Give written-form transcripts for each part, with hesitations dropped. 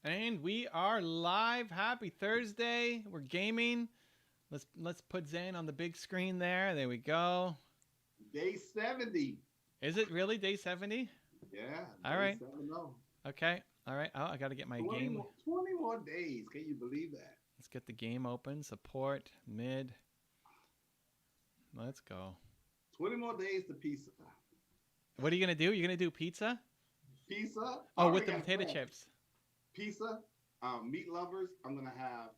And we are live. Happy Thursday. We're gaming. Let's put Zane on the big screen there. There we go. Day 70. Is it really day 70? Yeah, All day right. 70. Okay. All right. Oh, I got to get my 20 game. more, 20 more days. Can you believe that? Let's get the game open. Support, mid. Let's go. 20 more days to pizza. What are you going to do? You're going to do pizza? Pizza? Oh, with the potato chips. Pizza, meat lovers. I'm going to have.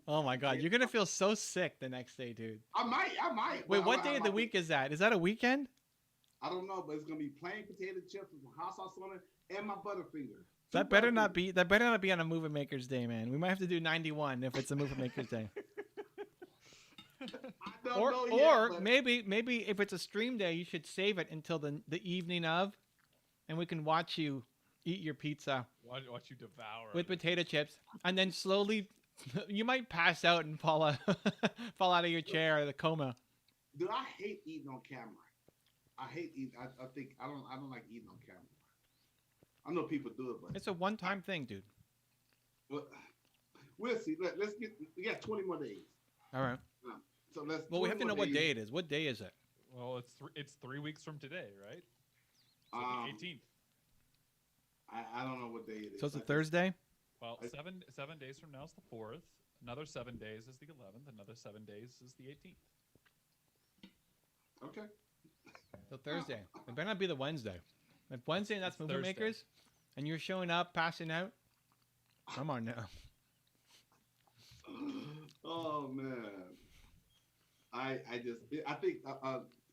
Oh my God. You're going to feel so sick the next day, dude. I might. Wait, what day of the week is that? Is that a weekend? I don't know, but it's going to be plain potato chips with hot sauce on it and my Butterfinger. That better not be on a Movie Maker's Day, man. We might have to do 91 if it's a Movie Maker's Day. Or maybe if it's a stream day, you should save it until the evening of, and we can watch you eat your pizza. Watch you devour with potato chips, and then slowly, you might pass out and fall out of your chair or the coma. Dude, I hate eating on camera. I hate eating. I think I don't like eating on camera. I know people do it, but it's a one-time thing, dude. Well, we'll see. Let's get. We got 20 more days. All right. So let's. Well, we have to know what day it is. What day is it? Well, it's 3 weeks from today, right? So the 18th. I don't know what day it is. So it's a Thursday. Well, seven days from now is the 4th. Another 7 days is the 11th. Another 7 days is the 18th. Okay. So Thursday. It better not be the Wednesday. If Wednesday, that's Movie Makers, and you're showing up, passing out. Come on now. Oh man. I think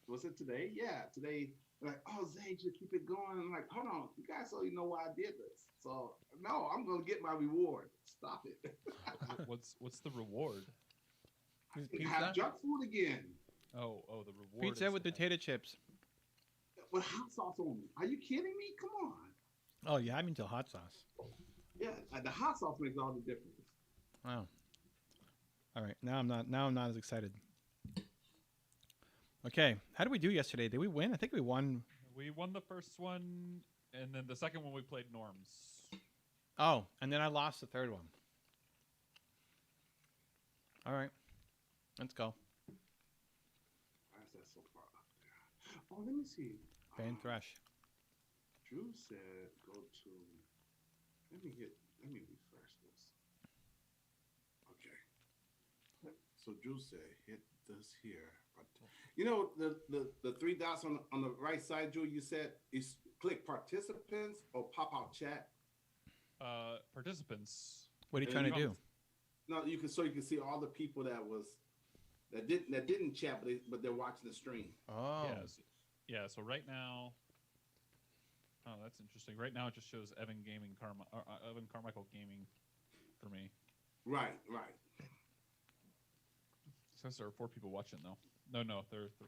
was it today? Yeah, today. Like, oh Zay, just keep it going. I'm like, hold on, you guys already know why I did this. So no, I'm gonna get my reward. Stop it. What's the reward? Have junk food again. Oh, the reward. Pizza with potato chips. With hot sauce on me. Are you kidding me? Come on. Oh yeah, I'm into hot sauce. Yeah, the hot sauce makes all the difference. Wow. All right, now I'm not as excited. Okay, how did we do yesterday? Did we win? I think we won. We won the first one, and then the second one we played Norms. Oh, and then I lost the third one. All right, let's go. Why is that so far up there? Oh, let me see. Ban Thresh. Drew said go to. Let me refresh this. Okay. So Drew said hit this here. You know the 3 dots on the right side, Drew. You said is click participants or pop out chat. Participants. What are you trying to do? No, you can see all the people that didn't chat, but they're watching the stream. Oh. Yeah. So right now. Oh, that's interesting. Right now, it just shows Evan Carmichael Gaming for me. Right. Says there are 4 people watching though. No, there are 3.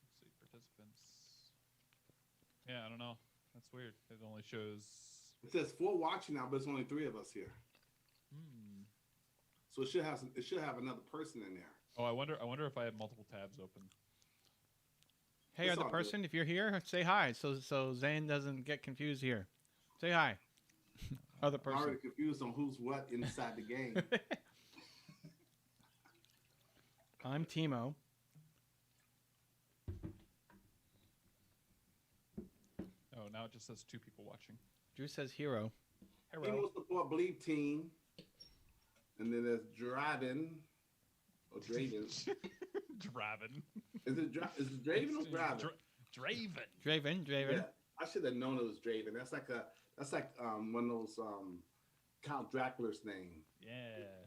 Let's see, participants. Yeah, I don't know. That's weird. It only shows. It says 4 watching now, but it's only 3 of us here. So it should have another person in there. Oh, I wonder if I have multiple tabs open. Hey, other person, good. If you're here, say hi, so Zane doesn't get confused here. Say hi. Other person. I'm already confused on who's what inside the game. I'm Teemo. Oh, now it just says 2 people watching. Drew says hero. Teemo support Believe Team. And then there's Draven. Or Draven. Draven. Is it Draven or Draven? Draven. Yeah, I should have known it was Draven. That's like one of those Count Dracula's name. Yeah.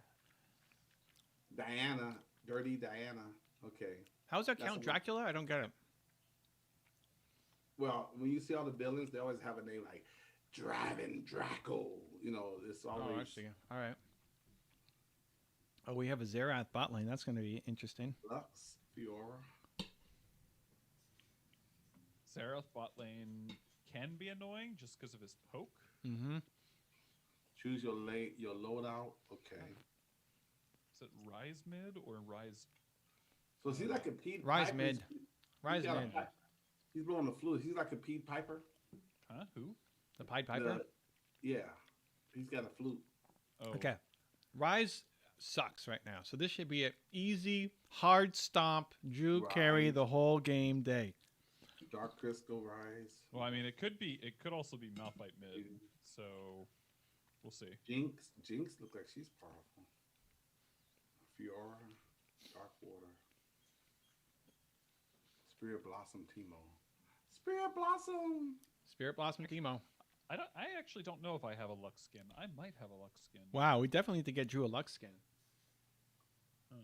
Diana. Dirty Diana. Okay. How's that Count Dracula? I don't get it. Well, when you see all the villains, they always have a name like Draven, Draco. You know, it's always. Oh, I see. All right. Oh, we have a Zerath bot lane. That's going to be interesting. Lux, Fiora. Zerath bot lane can be annoying just because of his poke. Mm-hmm. Choose your loadout. Okay. Is it Rise mid or Rise? So is he like a Pete Rise Piper? mid. Rise mid. He's blowing the flute. He's like a Pete Piper. Huh? Who? The Pied Piper? Yeah, he's got a flute. Oh, Okay. Rise sucks right now. So this should be an easy, hard stomp. Drew carry Rise, the whole game day. Dark Crystal Rise, well, I mean, it could be. It could also be Malphite mid. So we'll see. Jinx. Jinx look like she's powerful. Fiora, Dark Water, Spirit Blossom, Teemo. Spirit Blossom. Spirit Blossom Teemo. I don't. I actually don't know if I have a Lux skin. I might have a Lux skin. Wow, we definitely need to get Drew a Lux skin. Huh.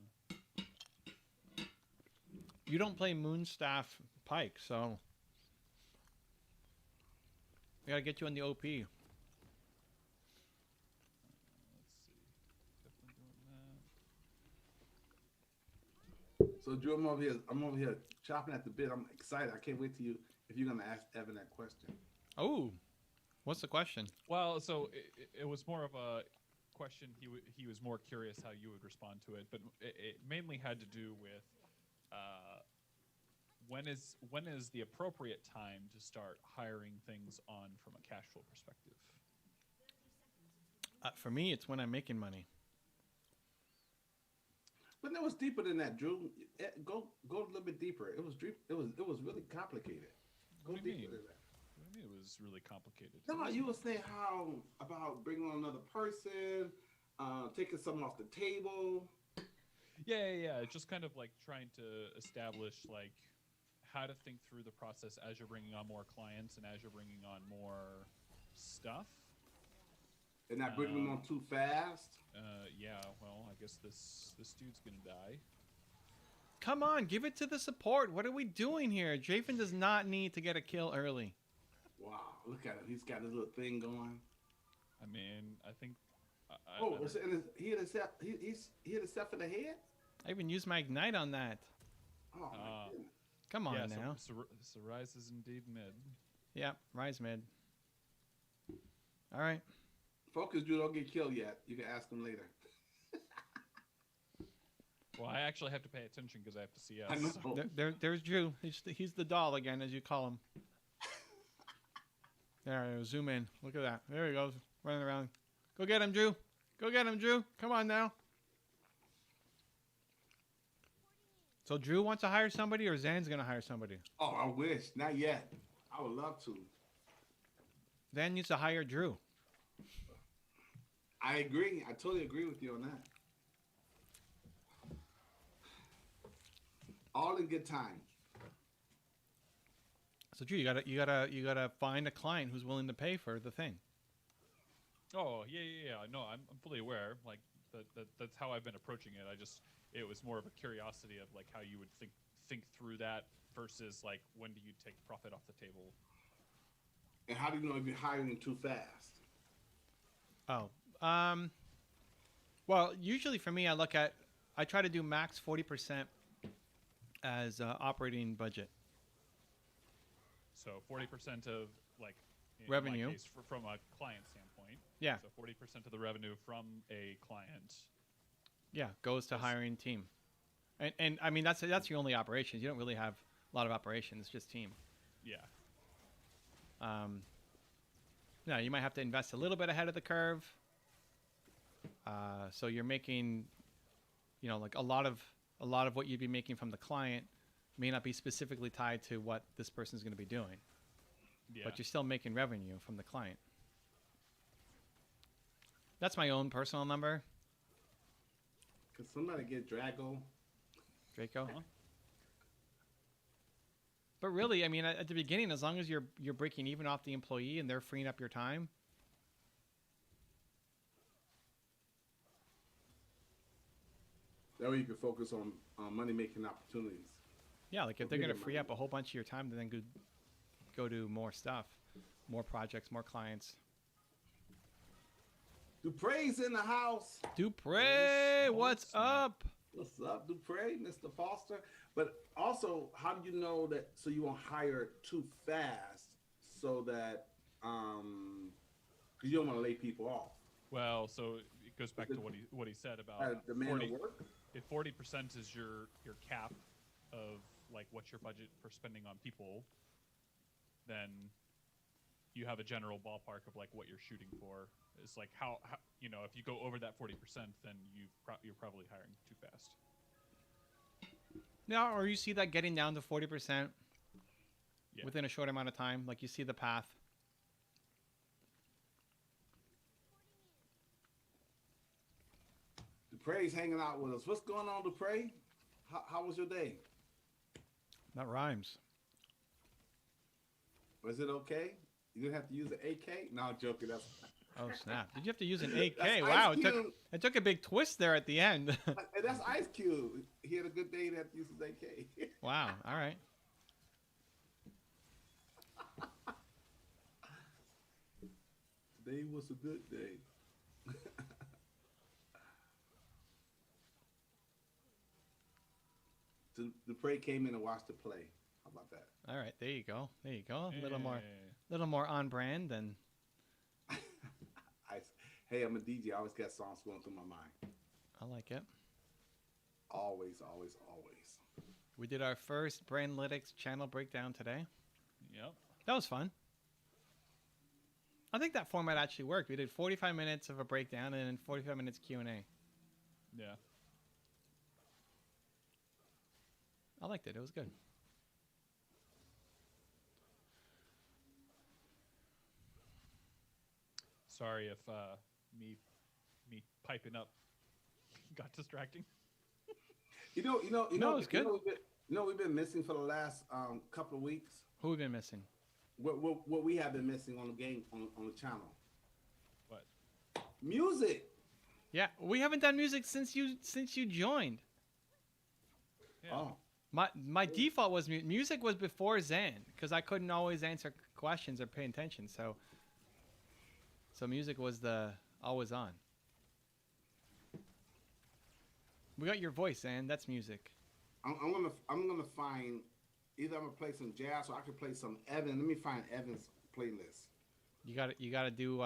You don't play Moonstaff Pike, so we gotta get you on the OP. Let's see. Definitely doing that. So Drew, I'm over here. I'm over here chopping at the bit. I'm excited. I can't wait to you if you're gonna ask Evan that question. Oh, what's the question? Well, so it was more of a question. He was more curious how you would respond to it, but it mainly had to do with when is the appropriate time to start hiring things on from a cash flow perspective. For me, it's when I'm making money. But it was deeper than that, Drew. Go a little bit deeper. It was deep. It was really complicated. Go What do you deeper mean? than that. What do you mean it was really complicated? No, you were saying how about bringing on another person, taking something off the table. Yeah. Just kind of like trying to establish like how to think through the process as you're bringing on more clients and as you're bringing on more stuff. And not bringing them on too fast. Yeah. Well, I guess this dude's gonna die. Come on, give it to the support. What are we doing here? Jafen does not need to get a kill early. Wow, look at him. He's got his little thing going. I mean, I think. Oh, and he hit himself. He hit himself in the head. I even used my ignite on that. Oh my goodness. Come on yeah, now. So Rise is indeed mid. Yep, rise mid. All right. Focus, Drew. Don't get killed yet. You can ask him later. Well, I actually have to pay attention because I have to see us. I know. There's Drew. He's the doll again, as you call him. There, zoom in. Look at that. There he goes, running around. Go get him, Drew. Go get him, Drew. Come on now. So Drew wants to hire somebody, or Zan's gonna hire somebody? Oh, I wish. Not yet. I would love to. Zan needs to hire Drew. I agree. I totally agree with you on that. All in good time. So Drew, you gotta find a client who's willing to pay for the thing. Oh yeah. No, I'm fully aware. Like that's how I've been approaching it. It was more of a curiosity of like how you would think through that versus like when do you take profit off the table. And how do you know if you're hiring too fast? Oh, well, usually for me, I try to do max 40% as operating budget. So 40% of like in Revenue. my case, from a client standpoint. Yeah. So 40% of the revenue from a client. Yeah, goes to hiring team, and I mean that's your only operations. You don't really have a lot of operations. It's just team. Yeah. No, you might have to invest a little bit ahead of the curve. So you're making, like a lot of what you'd be making from the client may not be specifically tied to what this person's going to be doing. Yeah. But you're still making revenue from the client. That's my own personal number. Could somebody get Drago? Draco. Huh? But really, I mean, at the beginning, as long as you're breaking even off the employee and they're freeing up your time. That way you can focus on money-making opportunities. Yeah, like if they're going to free up a whole bunch of your time to then go do more stuff, more projects, more clients. Dupre's in the house. Dupre, what's up? What's up, Dupre, Mr. Foster? But also, how do you know that so you won't hire too fast so that because you don't want to lay people off? Well, so it goes back to what he said about Demand of work. If 40% is your cap of like what's your budget for spending on people, then you have a general ballpark of like what you're shooting for. It's like how you know, if you go over that 40%, then you're probably hiring too fast. Yeah, or you see that getting down to 40% Yeah. within a short amount of time. Like you see the path. Dupre's hanging out with us. What's going on, Dupre? How was your day? That rhymes. Was it okay? You didn't have to use an AK? No, I'm joking. That's Oh snap! Did you have to use an AK? That's Wow, Ice Cube. it took a big twist there at the end. And that's Ice Cube. He had a good day. He didn't have to use his AK. Wow. All right. Today was a good day. Dupre came in and watched the play. How about that? All right. There you go. There you go. A Hey. little more on brand than. Hey, I'm a DJ. I always got songs going through my mind. I like it. Always, always, always. We did our first Brainlytics channel breakdown today. Yep. That was fun. I think that format actually worked. We did 45 minutes of a breakdown and then 45 minutes Q&A. Yeah. I liked it. It was good. Sorry if me piping up got distracting. You know, No, it's good. We've been missing for the last couple of weeks. Who have we been missing? What we have been missing on the game on the channel. What? Music. Yeah, we haven't done music since you joined. Yeah. Oh, My default was music was before Zan because I couldn't always answer questions or pay attention. So music was the always on. We got your voice, Zan. That's music. I'm gonna find either I'm gonna play some jazz or I can play some Evan. Let me find Evan's playlist. You got to do.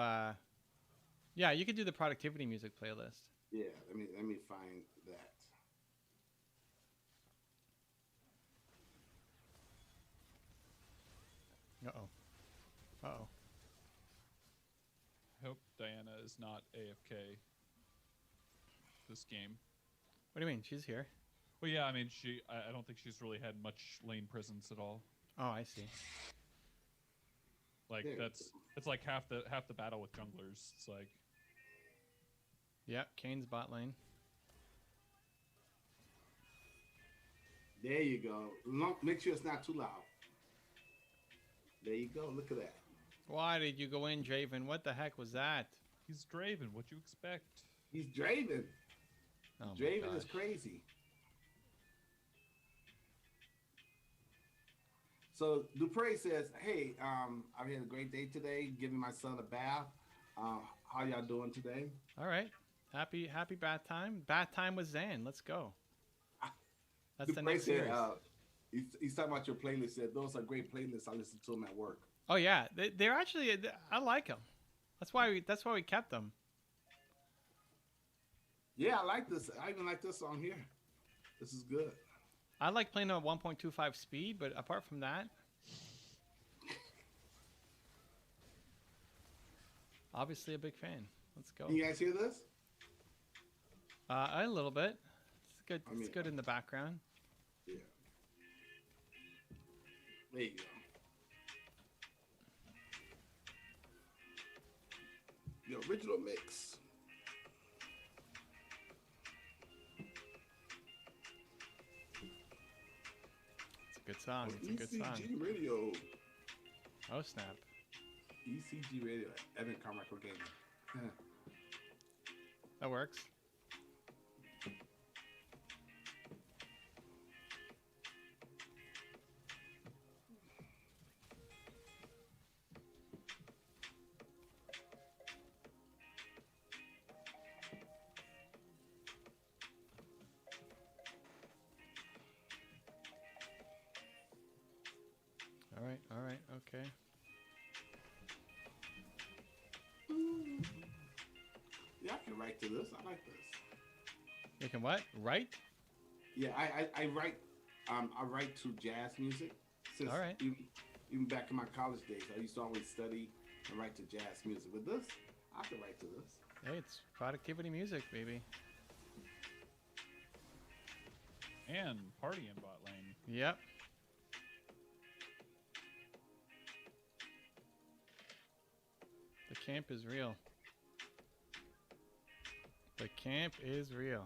Yeah, you could do the productivity music playlist. Yeah, let me find that. Uh-oh. Hope Diana is not AFK this game. What do you mean? She's here. Well, yeah, I mean, I don't think she's really had much lane presence at all. Oh, I see. Like it's like half the battle with junglers. It's like, Yep, Kane's bot lane. There you go. Make sure it's not too loud. There you go. Look at that. Why did you go in, Draven? What the heck was that? he's Draven. What you expect? He's Draven. Oh my Draven is gosh. crazy. So Dupre says, "Hey, I've had a great day today. Giving my son a bath. How y'all doing today?" All right. Happy bath time. Bath time with Zan. Let's go. That's the Dupre next said, series. he's talking about your playlist. Said those are great playlists. I listen to them at work. Oh yeah, they're actually. I like them. That's why we kept them. Yeah, I like this. I even like this song here. This is good. I like playing them at 1.25 speed, but apart from that, obviously a big fan. Let's go. Can you guys hear this? A little bit. It's good. I mean, It's good in the background. Yeah. There you go. The original mix. It's a good song. It's a good song. ECG Radio. Oh snap! ECG Radio. Evan Carmichael Gaming. That works. All right, okay. Yeah, I can write to this. I like this. You can what? Right? Yeah, I write. I write to jazz music. Since All right. Even back in my college days, I used to always study and write to jazz music. With this, I can write to this. Hey, it's productivity music, baby. And party in bot lane. Yep. The camp is real. The camp is real.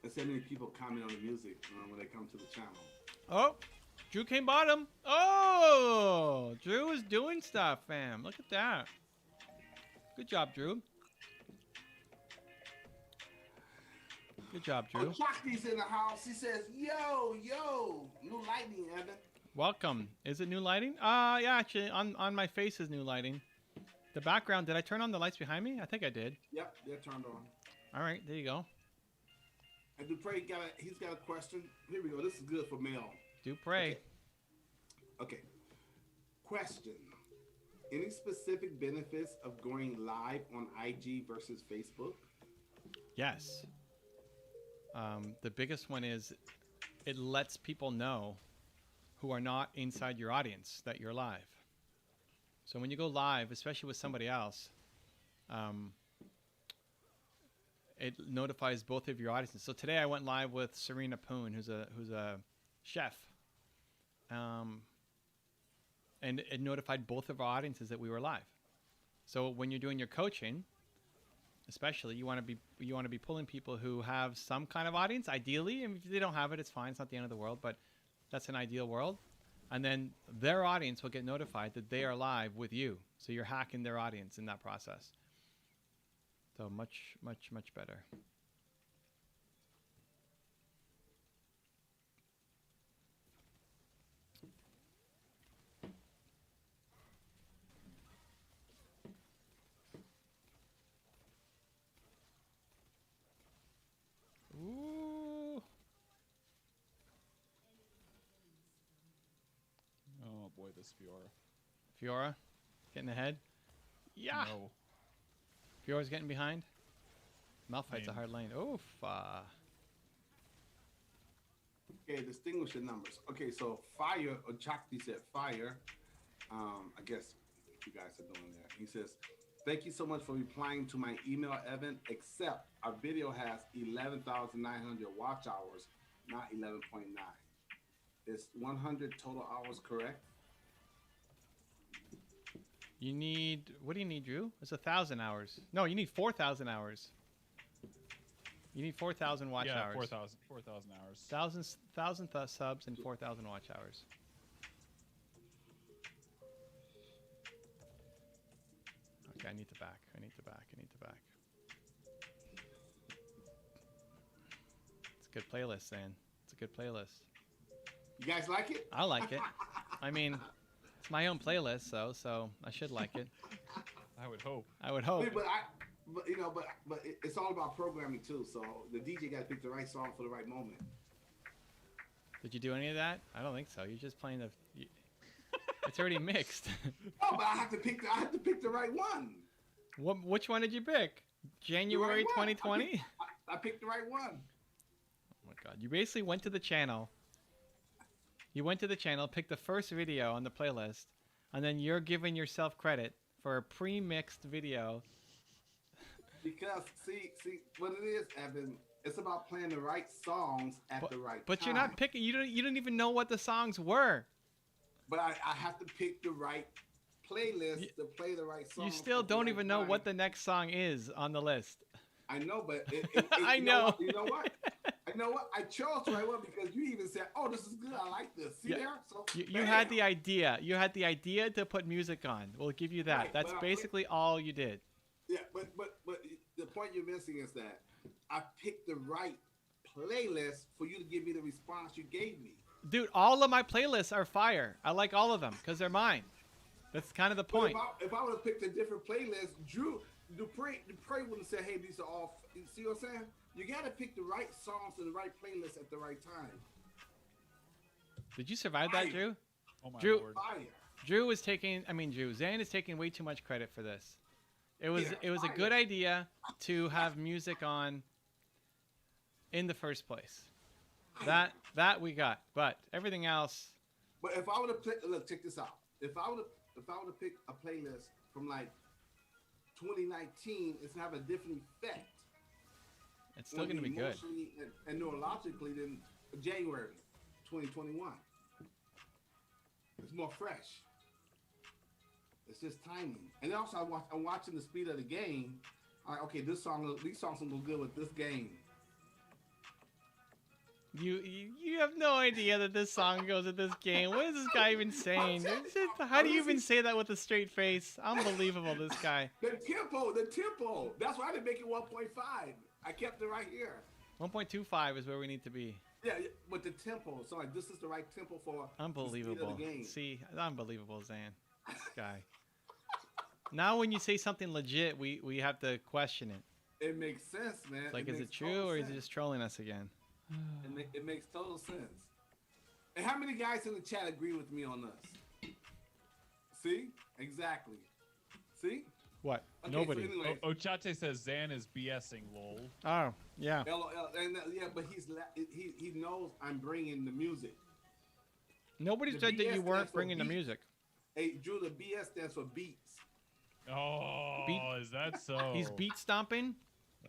And so many people comment on the music when they come to the channel. Oh, Drew came bottom. Oh, Drew is doing stuff, fam. Look at that. Good job, Drew. Good job, Drew. Oh, Chocky's in the house. He says, yo, new lighting, Evan. Welcome. Is it new lighting? Yeah, actually, on my face is new lighting. The background, did I turn on the lights behind me? I think I did. Yep, they're turned on. All right, there you go. And Dupre he's got a question. Here we go. This is good for Mel. Dupre. Okay. Question. Any specific benefits of going live on IG versus Facebook? Yes. The biggest one is it lets people know who are not inside your audience that you're live. So when you go live, especially with somebody else, it notifies both of your audiences. So today I went live with Serena Poon, who's a chef, and it notified both of our audiences that we were live. So when you're doing your coaching, especially, you want to be pulling people who have some kind of audience. Ideally, and if they don't have it, it's fine. It's not the end of the world, but that's an ideal world. And then their audience will get notified that they are live with you. So you're hacking their audience in that process. So much, much, much better. Ooh. Oh boy, this Fiora. Fiora, getting ahead. Yeah. No. Fiora's getting behind. Malphite's a Lane. hard lane. Oof. Okay, distinguish the numbers. Okay, so fire, or Chakti said fire. I guess you guys are doing that. He says, thank you so much for replying to my email, Evan, except our video has 11,900 watch hours, not 11.9. Is 100 total hours correct? You need, what do you need, Drew? It's 1,000 hours. No, you need 4,000 hours. You need 4,000 watch Yeah, hours. 4,000 hours. 1,000 subs and 4,000 watch hours. Okay, I need the back. I need the back. It's a good playlist, Dan. It's a good playlist. You guys like it? I like it. I mean, it's my own playlist, so I should like it. I would hope. I would hope. But it's all about programming too. So the DJ got to pick the right song for the right moment. Did you do any of that? I don't think so. You're just playing the. It's already mixed. Oh, but I have to pick the right one. Which one did you pick? January The right one. 2020? I picked the right one. Oh my god. You basically went to the channel. You went to the channel, picked the first video on the playlist, and then you're giving yourself credit for a pre-mixed video. Because see what it is, Evan. It's about playing the right songs at the right time. But you're not picking. You don't even know what the songs were. But I have to pick the right playlist to play the right song. You still don't even know what the next song is on the list. I know, but I know. You know what? I know what? I chose the right one because you even said, "Oh, this is good. I like this." See Yeah. there? So You had the idea. You had the idea to put music on. We'll give you that. Right, That's but basically all you did. Yeah, but the point you're missing is that I picked the right playlist for you to give me the response you gave me. Dude, all of my playlists are fire. I like all of them because they're mine. That's kind of the But point. if I would have picked a different playlist, Dupre would have said, "Hey, these are all." You see what I'm saying? You gotta pick the right songs and the right playlist at the right time. Did you survive that, Fire. Drew? Oh my Drew- lord. Fire. Drew was taking. I mean, Zan is taking way too much credit for this. It was Yeah, a fire. good idea to have music on in the first place. That we got, but everything else. But if I would have look, check this out. If I would have picked a playlist from like 2019, it's gonna have a different effect. It's still going to be good. Emotionally and neurologically than January 2021. It's more fresh. It's just timing. And also, I'm watching the speed of the game. I'm like, okay, these songs will go good with this game. You have no idea that this song goes with this game. What is this guy even saying? How do you even say that with a straight face? Unbelievable, this guy. The tempo. That's why I didn't make it 1.5. I kept it right here. 1.25 is where we need to be. Yeah, but the tempo. So like, this is the right tempo for Unbelievable. the speed of the game. See, unbelievable, Zan. This guy. Now, when you say something legit, we have to question it. It makes sense, man. It's like, is it makes true total or is sense. he just trolling us again? It makes total sense. And how many guys in the chat agree with me on this? See? Exactly. See? What? Okay, Nobody. So anyway, Ochate says Zan is BSing, lol. Oh, yeah. LOL, and yeah, but he knows I'm bringing the music. Nobody The said that BS you weren't stands for bringing the beat. music. Hey, Drew, the BS stands for beats. Oh, Beat- is that so? He's beat stomping.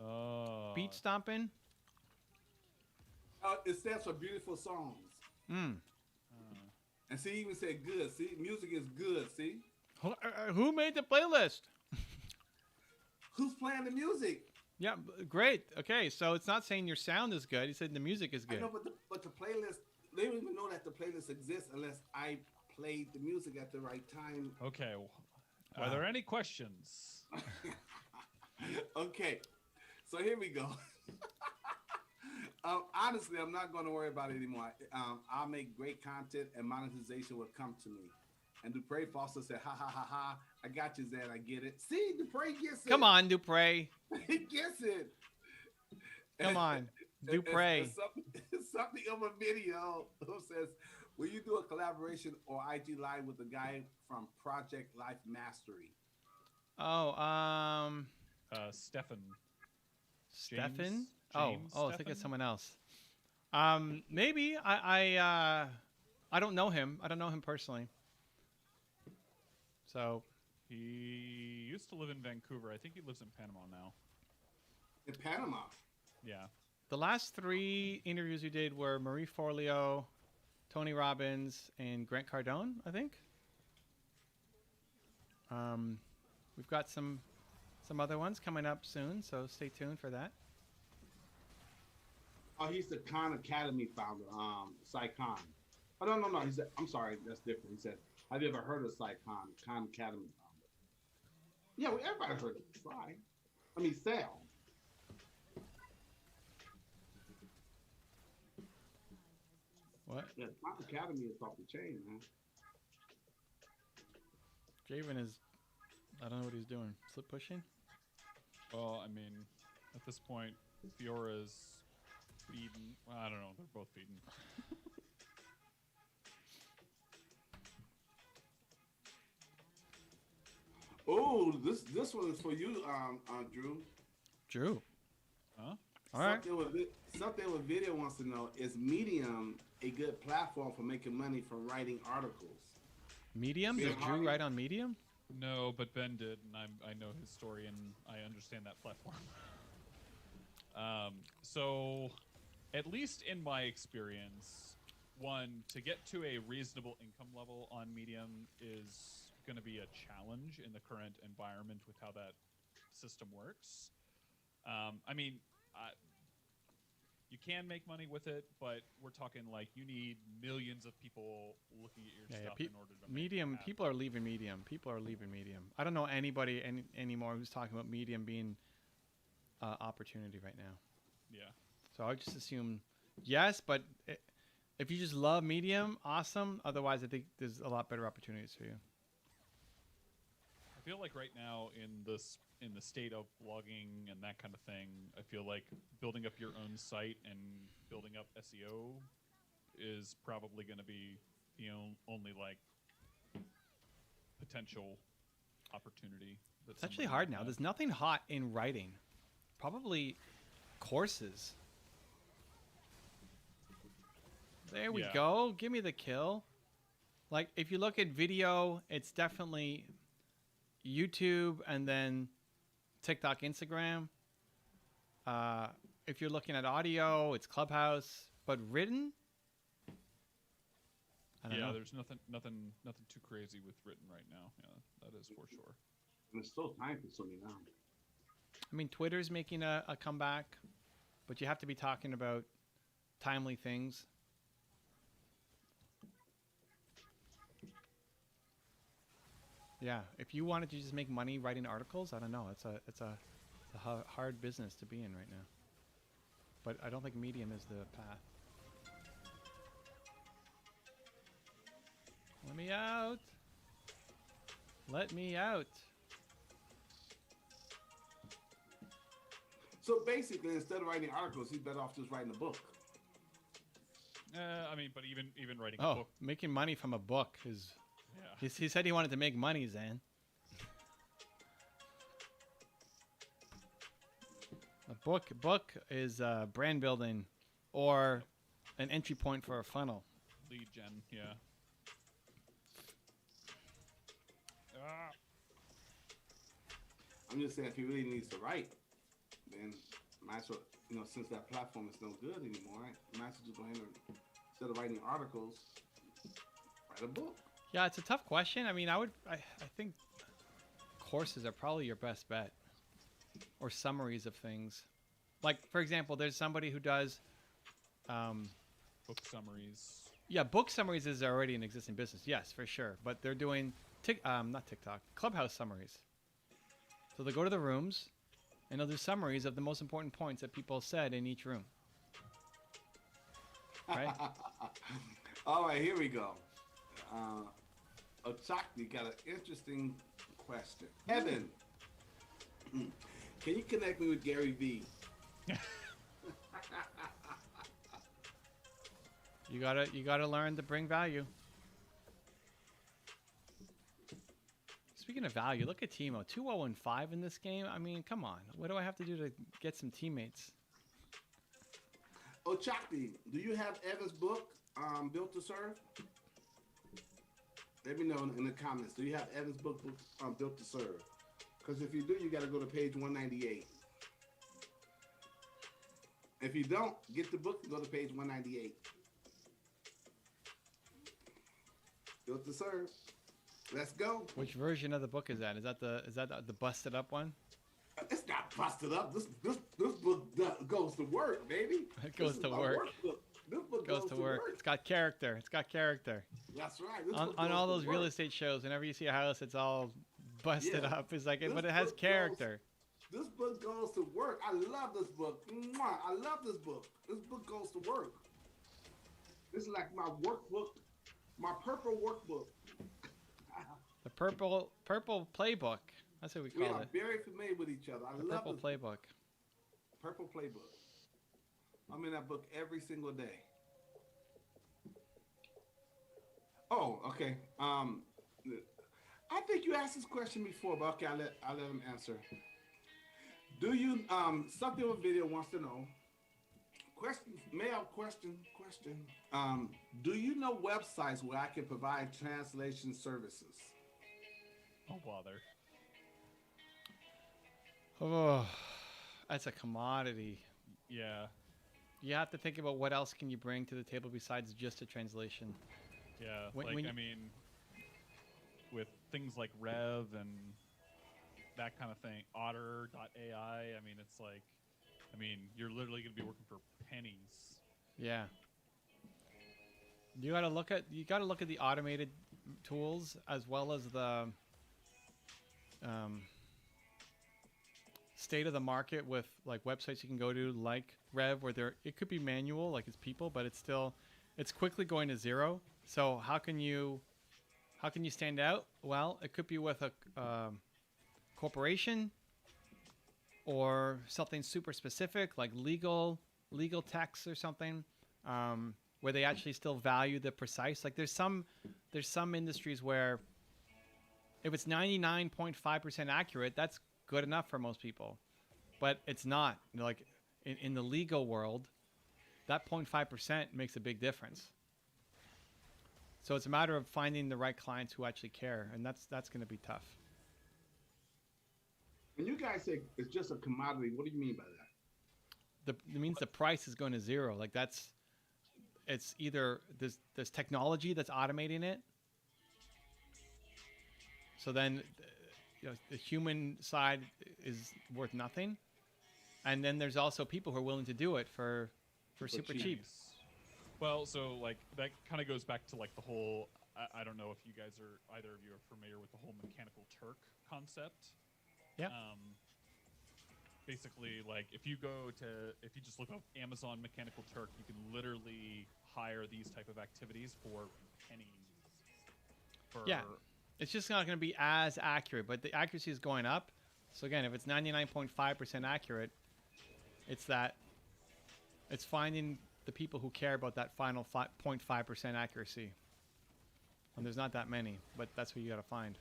Oh. Beat stomping. It stands for beautiful songs. Mm. And see, he even said good. See, music is good. See, Who made the playlist? who's playing the music? Yeah, great. Okay, so it's not saying your sound is good. He said the music is I good. know, but the playlist, they don't even know that the playlist exists unless I played the music at the right time. Okay. Are Wow. there any questions? Okay, so here we go. Honestly, I'm not going to worry about it anymore. I'll make great content and monetization will come to me. And Dupre Foster said, ha ha ha ha, I got you, Zan, I get it. See, Dupre gets it. Come on, Dupre. He gets it. Come on, Dupre. It's something of a video who says, will you do a collaboration or IG live with the guy from Project Life Mastery? Oh, Stefan. Stefan. James I think Stefan? it's someone else. Maybe I don't know him. I don't know him personally. So He used to live in Vancouver. I think he lives in Panama now. In Panama. Yeah. the last 3 interviews we did were Marie Forleo, Tony Robbins, and Grant Cardone, I think. We've got some other ones coming up soon, so stay tuned for that. Oh, he's the Khan Academy founder, Sai Khan. Oh, no. He said, I'm sorry, that's different. He said, have you ever heard of Sai Khan, Khan Academy founder? Yeah, well, everybody heard of Sai. I mean, Sal. What? Yeah, Khan Academy is off the chain, man. Javen is, I don't know what he's doing. Slip pushing? Well, I mean, at this point, Fiora's feeding. Well, I don't know. They're both feeding. Oh, this one is for you, Drew. Drew. Huh? All right. Something with video wants to know, is Medium a good platform for making money from writing articles? Medium? Yeah, Did Drew Harvey. write on Medium? No, but Ben did, and I know his story, and I understand that platform. So, at least in my experience, one, to get to a reasonable income level on Medium is going to be a challenge in the current environment with how that system works. I mean, you can make money with it, but we're talking like you need millions of people looking at your stuff in order to make Medium, it happen. people are leaving Medium. People are leaving Medium. I don't know anybody anymore who's talking about Medium being opportunity right now. Yeah. So I just assume yes, but if you just love Medium, awesome. Otherwise, I think there's a lot better opportunities for you. feel like right now in the state of blogging and that kind of thing, I feel like building up your own site and building up SEO is probably going to be the only like potential opportunity. It's actually hard now. There's nothing hot in writing. Probably courses. There we Yeah. go. Give me the kill. Like, if you look at video, it's definitely YouTube and then TikTok, Instagram. If you're looking at audio, it's Clubhouse. But written? I don't know. There's nothing too crazy with written right now. Yeah, that is for sure. And it's so time consuming now. I mean, Twitter's making a comeback, but you have to be talking about timely things. Yeah, if you wanted to just make money writing articles, I don't know. It's a hard business to be in right now. But I don't think Medium is the path. Let me out. Let me out. So basically, instead of writing articles, he's better off just writing a book. I mean, but even writing a Oh, book, making money from a book is... yeah. He said he wanted to make money, Zan. A book is brand building or an entry point for a funnel. Lead gen, yeah. Ah. I'm just saying, if he really needs to write, then might as well, since that platform is no good anymore, right? Might as well just go ahead and, instead of writing articles, write a book. Yeah, it's a tough question. I mean, I think courses are probably your best bet, or summaries of things. Like, for example, there's somebody who does, Book summaries. yeah, book summaries is already an existing business. Yes, for sure. But they're doing not TikTok, Clubhouse summaries. So they go to the rooms, and they'll do summaries of the most important points that people said in each room. Right? All right, here we go. Ochakti got an interesting question. Evan, can you connect me with Gary Vee? You gotta learn to bring value. Speaking of value, look at Teemo. 2-0-5 in this game. I mean, come on. What do I have to do to get some teammates? Ochakti, do you have Evan's book, Built to Serve? Let me know in the comments. Do you have Evan's book, Built to Serve? Because if you do, you got to go to page 198. If you don't get the book, go to page 198. Built to Serve. Let's go. Which version of the book is that? Is that the busted up one? It's not busted up. This book goes to work, baby. It goes to work. This book Goes to work. It's got character. It's got character. That's right. On all those real estate shows, whenever you see a house, it's all busted Yeah. up. It's like, This but it has book character. This book goes to work. I love this book. Mwah. I love this book. This book goes to work. This is like my workbook, my purple workbook. The purple playbook. That's what we We call are it. very familiar with each other. I The love purple this playbook. purple playbook. I'm in that book every single day. Oh, okay. I think you asked this question before, but okay, I'll let him answer. Do you something with video wants to know? Question. Do you know websites where I can provide translation services? Oh bother. Oh, that's a commodity. Yeah. You have to think about what else can you bring to the table besides just a translation. Yeah. When I you- mean, with things like Rev and that kind of thing, Otter.ai, I mean, it's like, you're literally going to be working for pennies. Yeah. You gotta look at the automated tools as well as the state of the market with like websites you can go to like Rev where it could be manual like it's people, but it's quickly going to zero. So how can you stand out? Well, it could be with corporation or something super specific like legal texts or something, where they actually still value the precise. Like there's some industries where if it's 99.5% accurate, that's good enough for most people, but it's not. You know, like in the legal world, that 0.5% makes a big difference. So it's a matter of finding the right clients who actually care, and that's going to be tough. When you guys say it's just a commodity, what do you mean by that? It means the price is going to zero. Like it's either there's technology that's automating it. So then, the human side is worth nothing, and then there's also people who are willing to do it for super cheap. Well, so like that kind of goes back to like the whole. I don't know if you guys are either of you are familiar with the whole mechanical Turk concept. Yeah. Basically, like if you just look up Amazon Mechanical Turk, you can literally hire these type of activities for pennies. Yeah, it's just not going to be as accurate, but the accuracy is going up. So again, if it's 99.5% accurate, it's finding the people who care about that final 0.5% accuracy. And there's not that many, but that's what you got to find.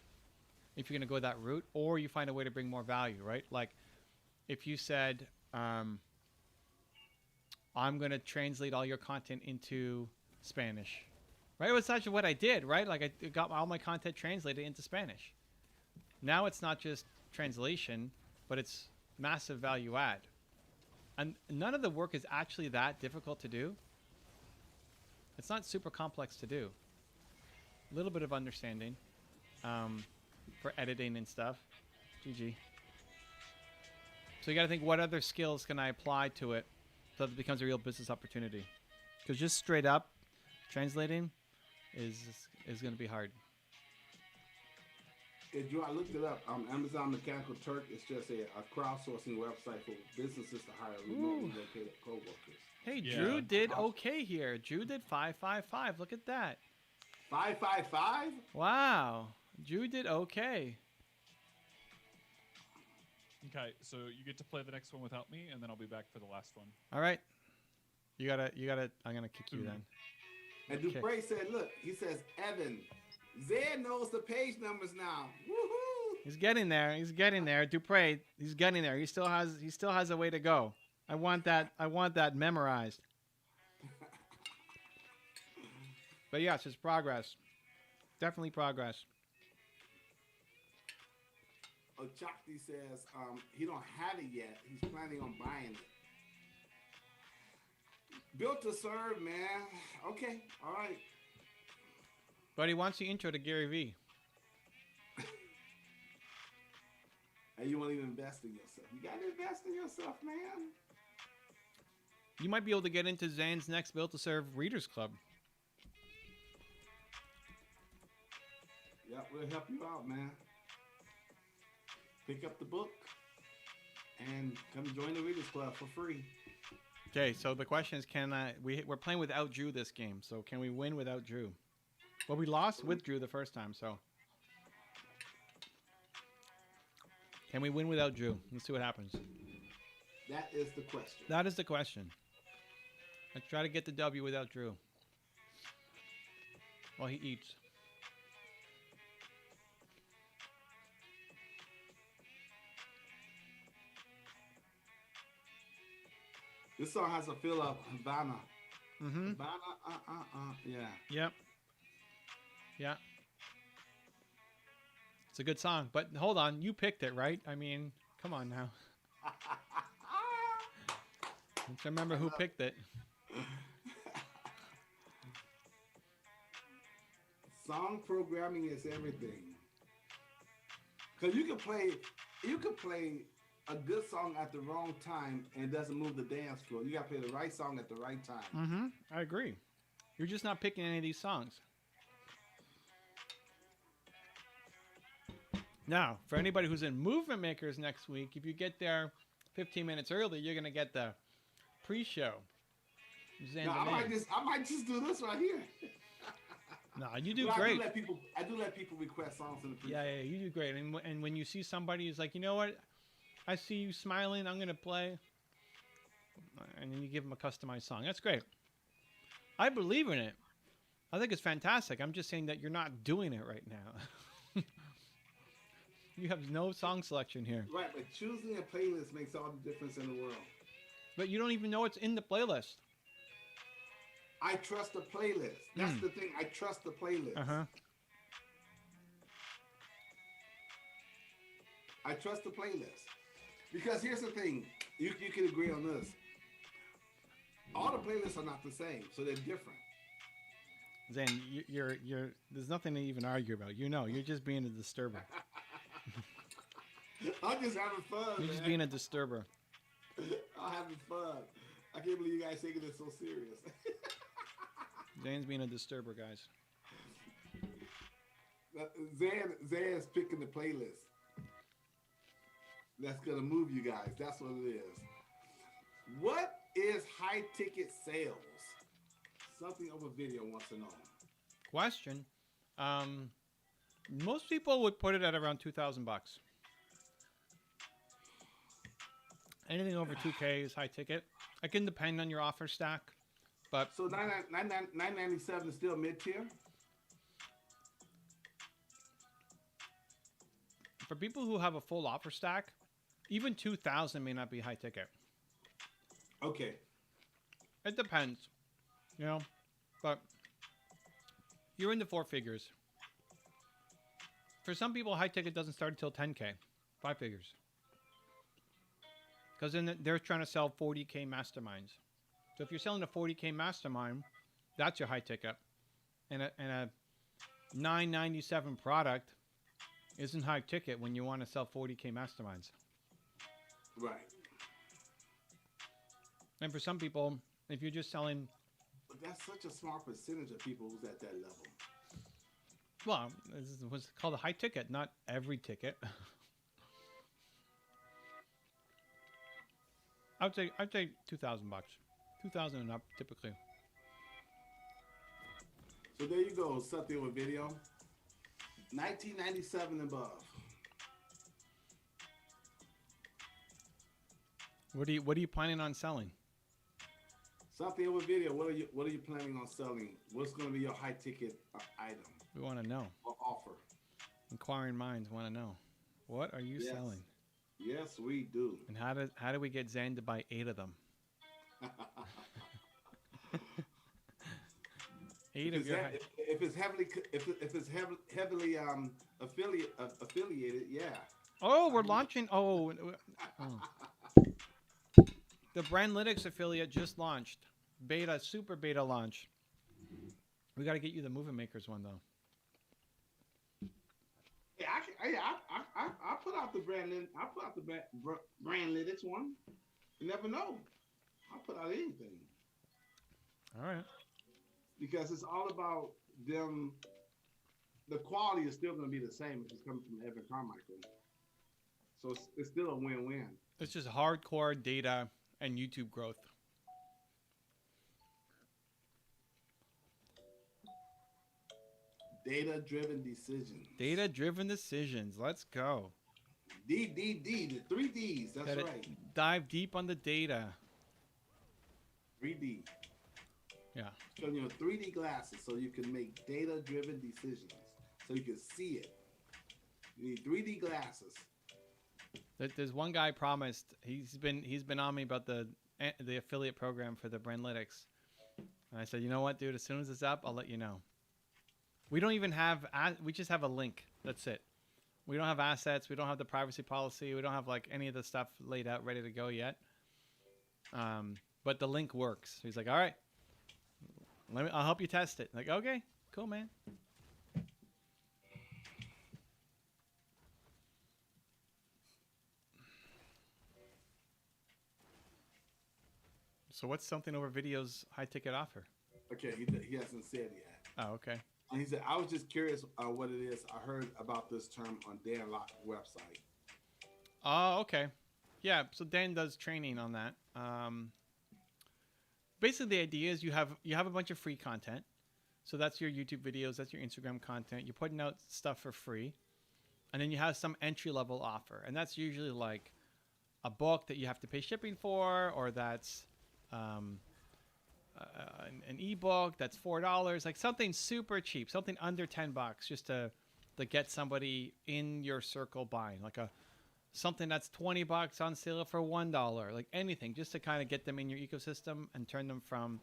If you're going to go that route, or you find a way to bring more value, right? Like if you said, I'm going to translate all your content into Spanish, right? It was actually what I did, right? Like I got all my content translated into Spanish. Now it's not just translation, but it's massive value add. And none of the work is actually that difficult to do. It's not super complex to do. A little bit of understanding for editing and stuff. GG. So you got to think, what other skills can I apply to it so that it becomes a real business opportunity? Because just straight up translating is going to be hard. I looked it up. Amazon Mechanical Turk is just a crowdsourcing website for businesses to hire remotely located co-workers. Hey, yeah. Drew did okay here. Drew did 555. Look at that. 555? Wow. Drew did okay. Okay, so you get to play the next one without me, and then I'll be back for the last one. All right. You gotta. I'm gonna kick you then. And Dupre said, "Look, he says, Evan, Zed knows the page numbers now. Woohoo! He's getting there. He's getting there. Dupre, he's getting there. He still has a way to go. I want that memorized. But yes, it's progress. Definitely progress. Ochakti says he don't have it yet. He's planning on buying it. Built to serve, man. Okay, all right. But he wants the intro to Gary Vee. And you won't even invest in yourself. You gotta invest in yourself, man. You might be able to get into Zan's next Built to Serve Readers Club. Yeah, we'll help you out, man. Pick up the book and come join the Readers Club for free. Okay, so the question is, we're playing without Drew this game, so can we win without Drew? Well, we lost with Drew the first time, so can we win without Drew? Let's see what happens. That is the question. That is the question. Let's try to get the W without Drew. While he eats. This song has a feel of Havana. Mm-hmm. Havana, yeah. Yep. Yeah. It's a good song, but hold on, you picked it, right? I mean, come on now. Let's remember who picked it. Song programming is everything. Cause you can play a good song at the wrong time and it doesn't move the dance floor. You gotta play the right song at the right time. Mm-hmm. I agree. You're just not picking any of these songs. Now, for anybody who's in Movement Makers next week, if you get there 15 minutes early, you're gonna get the pre-show. No, I might just do this right here. No, you do But great. I do let people request songs in the pre-show. Yeah, you do great. And when you see somebody who's like, you know what, I see you smiling, I'm gonna play, and then you give them a customized song. That's great. I believe in it. I think it's fantastic. I'm just saying that you're not doing it right now. You have no song selection here. Right, but choosing a playlist makes all the difference in the world. But you don't even know what's in the playlist. I trust the playlist. That's the thing. I trust the playlist. I trust the playlist. Because here's the thing. You can agree on this. All the playlists are not the same, so they're different. Zen, you're there's nothing to even argue about. You know, you're just being a disturber. I'm just having fun. You're just being a disturber. I'm having fun. I can't believe you guys taking this so serious. Zane's being a disturber, guys. Zan's picking the playlist. That's gonna move you guys. That's what it is. What is high ticket sales? Something over video wants to know. Question. Most people would put it at around $2,000. Anything over 2K is high ticket. It can depend on your offer stack, but So $997 is still mid tier. for people who have a full offer stack, even 2,000 may not be high ticket. Okay. It depends, you know, but you're in the four figures. For some people, high ticket doesn't start until 10K, 5 figures. Because then they're trying to sell 40K masterminds. So if you're selling a 40K mastermind, that's your high ticket. And a $997 product isn't high ticket when you want to sell 40K masterminds. Right. And for some people, if you're just selling, But that's such a small percentage of people who's at that level. well, this is what's called a high ticket, not every ticket. I'd say $2,000, $2,000 and up typically. So there you go, something with video. 1997 and above. What are you planning on selling? Something over video. What are you planning on selling? What's going to be your high ticket item We want to know. or offer? Inquiring minds want to know. What are you Yes. selling? Yes, we do. And how do we get Zane to buy 8 of them? 8 of your If it's heavily affiliated, yeah. Oh, we're launching. Oh. The Brandlytics affiliate just launched. Beta, super beta launch. We got to get you the Movie Makers one, though. Yeah, I put out the Brandlytics one. You never know. I'll put out anything. All right. Because it's all about them. The quality is still going to be the same if it's coming from Evan Carmichael. So it's still a win-win. It's just hardcore data and YouTube growth. Data-driven decisions. Data-driven decisions. Let's go. D, the 3 Ds. That's Gotta right. dive deep on the data. 3D. Yeah. Showing you 3D glasses so you can make data-driven decisions. So you can see it. You need 3D glasses. There's one guy promised. He's been on me about the affiliate program for the Brandlytics. And I said, you know what, dude? As soon as it's up, I'll let you know. We don't even have. We just have a link. That's it. We don't have assets. We don't have the privacy policy. We don't have like any of the stuff laid out, ready to go yet. But the link works. He's like, all right, I'll help you test it. Like, okay, cool, man. So what's something over video's high ticket offer? Okay, he hasn't said yet. Oh, okay. And he said, I was just curious what it is. I heard about this term on Dan Locke's website. Oh, okay. Yeah, so Dan does training on that. Basically, the idea is you have a bunch of free content. So that's your YouTube videos, that's your Instagram content. You're putting out stuff for free. And then you have some entry level offer. And that's usually like a book that you have to pay shipping for, or that's an ebook that's $4, like something super cheap, something under $10, just to get somebody in your circle buying, like something that's $20 on sale for $1, like anything, just to kind of get them in your ecosystem and turn them from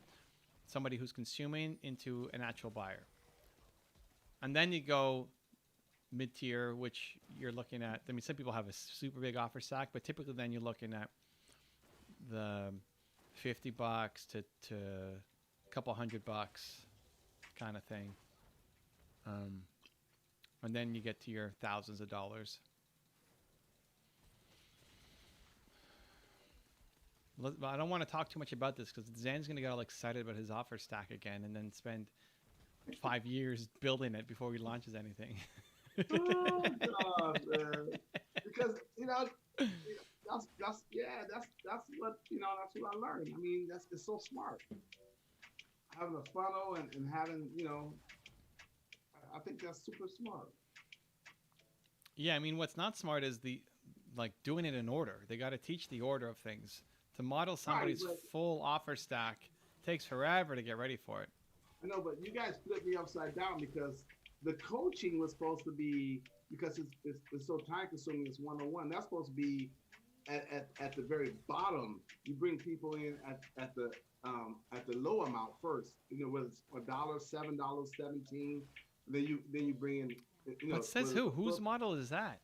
somebody who's consuming into an actual buyer. And then you go mid-tier, which you're looking at. I mean, some people have a super big offer stack, but typically then you're looking at the $50 to a couple $100 kind of thing. And then you get to your thousands of dollars. I don't want to talk too much about this because Zan's going to get all excited about his offer stack again and then spend 5 years building it before he launches anything. Oh God, man! Because that's what that's what I learned. I mean, it's so smart. Having a funnel and having I think that's super smart. Yeah, I mean, what's not smart is doing it in order. They got to teach the order of things. To model somebody's full offer stack takes forever to get ready for it. I know, but you guys flipped me upside down because the coaching was supposed to be, because it's so time consuming, it's one-on-one. That's supposed to be at the very bottom. You bring people in at the low amount first. Whether it's $1, $7, $17. Then you bring in. What says who? Whose model is that?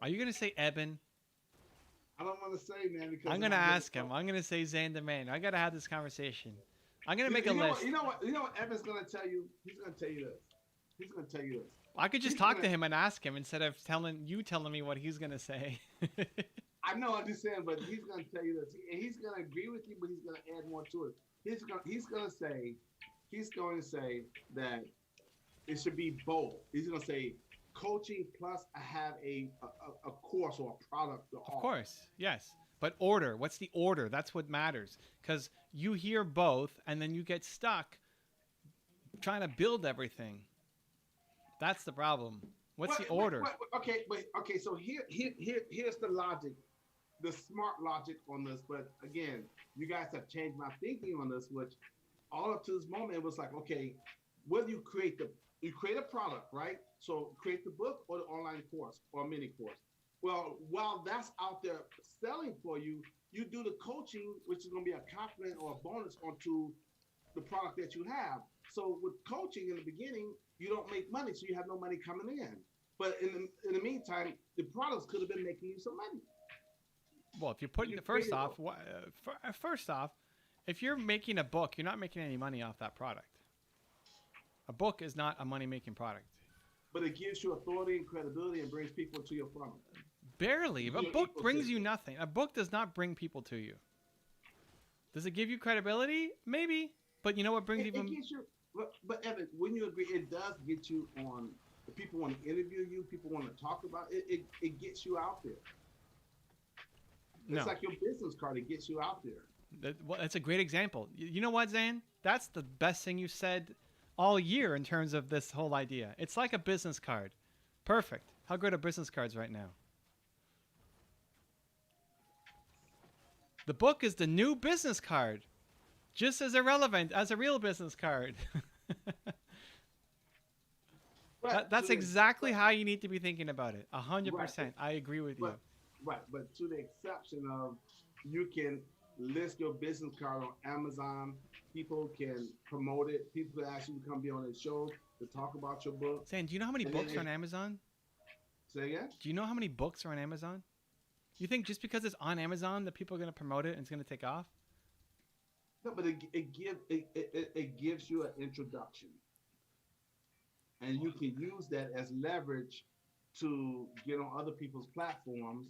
Are you gonna say Eben? I don't want to say, man, because I'm gonna ask him. I'm gonna say Zan the man. I gotta have this conversation. I'm gonna make a list. You know what Evan's gonna tell you? He's gonna tell you this. He's gonna tell you this. I could just talk to him and ask him instead of telling me what he's gonna say. I know, I'm just saying, but he's gonna tell you this. He's gonna agree with you, but he's gonna add more to it. He's going to say that it should be both. He's gonna say coaching plus I have a course or a product to offer. Of course, yes. But order. What's the order? That's what matters. Because you hear both, and then you get stuck trying to build everything. That's the problem. What's the order? Okay. So here's the logic, the smart logic on this. But again, you guys have changed my thinking on this. Which all up to this moment, it was like, okay, whether you create a product, right? So create the book or the online course or mini course. Well, while that's out there selling for you, you do the coaching, which is going to be a complement or a bonus onto the product that you have. So with coaching in the beginning, you don't make money, so you have no money coming in. But in the meantime, the products could have been making you some money. Well, if you're putting it first off, if you're making a book, you're not making any money off that product. A book is not a money-making product. But it gives you authority and credibility and brings people to your funnel. Barely. A book brings you nothing. A book does not bring people to you. Does it give you credibility? Maybe. But you know what brings even... But Evan, wouldn't you agree? It does get you on... If people want to interview you, people want to talk about it, it gets you out there. It's like your business card. It gets you out there. That's a great example. You know what, Zan? That's the best thing you said all year in terms of this whole idea. It's like a business card. Perfect. How great are business cards right now? The book is the new business card. Just as irrelevant as a real business card. That's exactly how you need to be thinking about it. 100%. Right. I agree with you. Right, but to the exception of you can list your business card on Amazon. People can promote it. People can ask you to come be on their show to talk about your book. Sam, do you know how many books are on Amazon? Say again? Do you know how many books are on Amazon? You think just because it's on Amazon that people are going to promote it and it's going to take off? No, but it gives you an introduction. And you can use that as leverage to get on other people's platforms.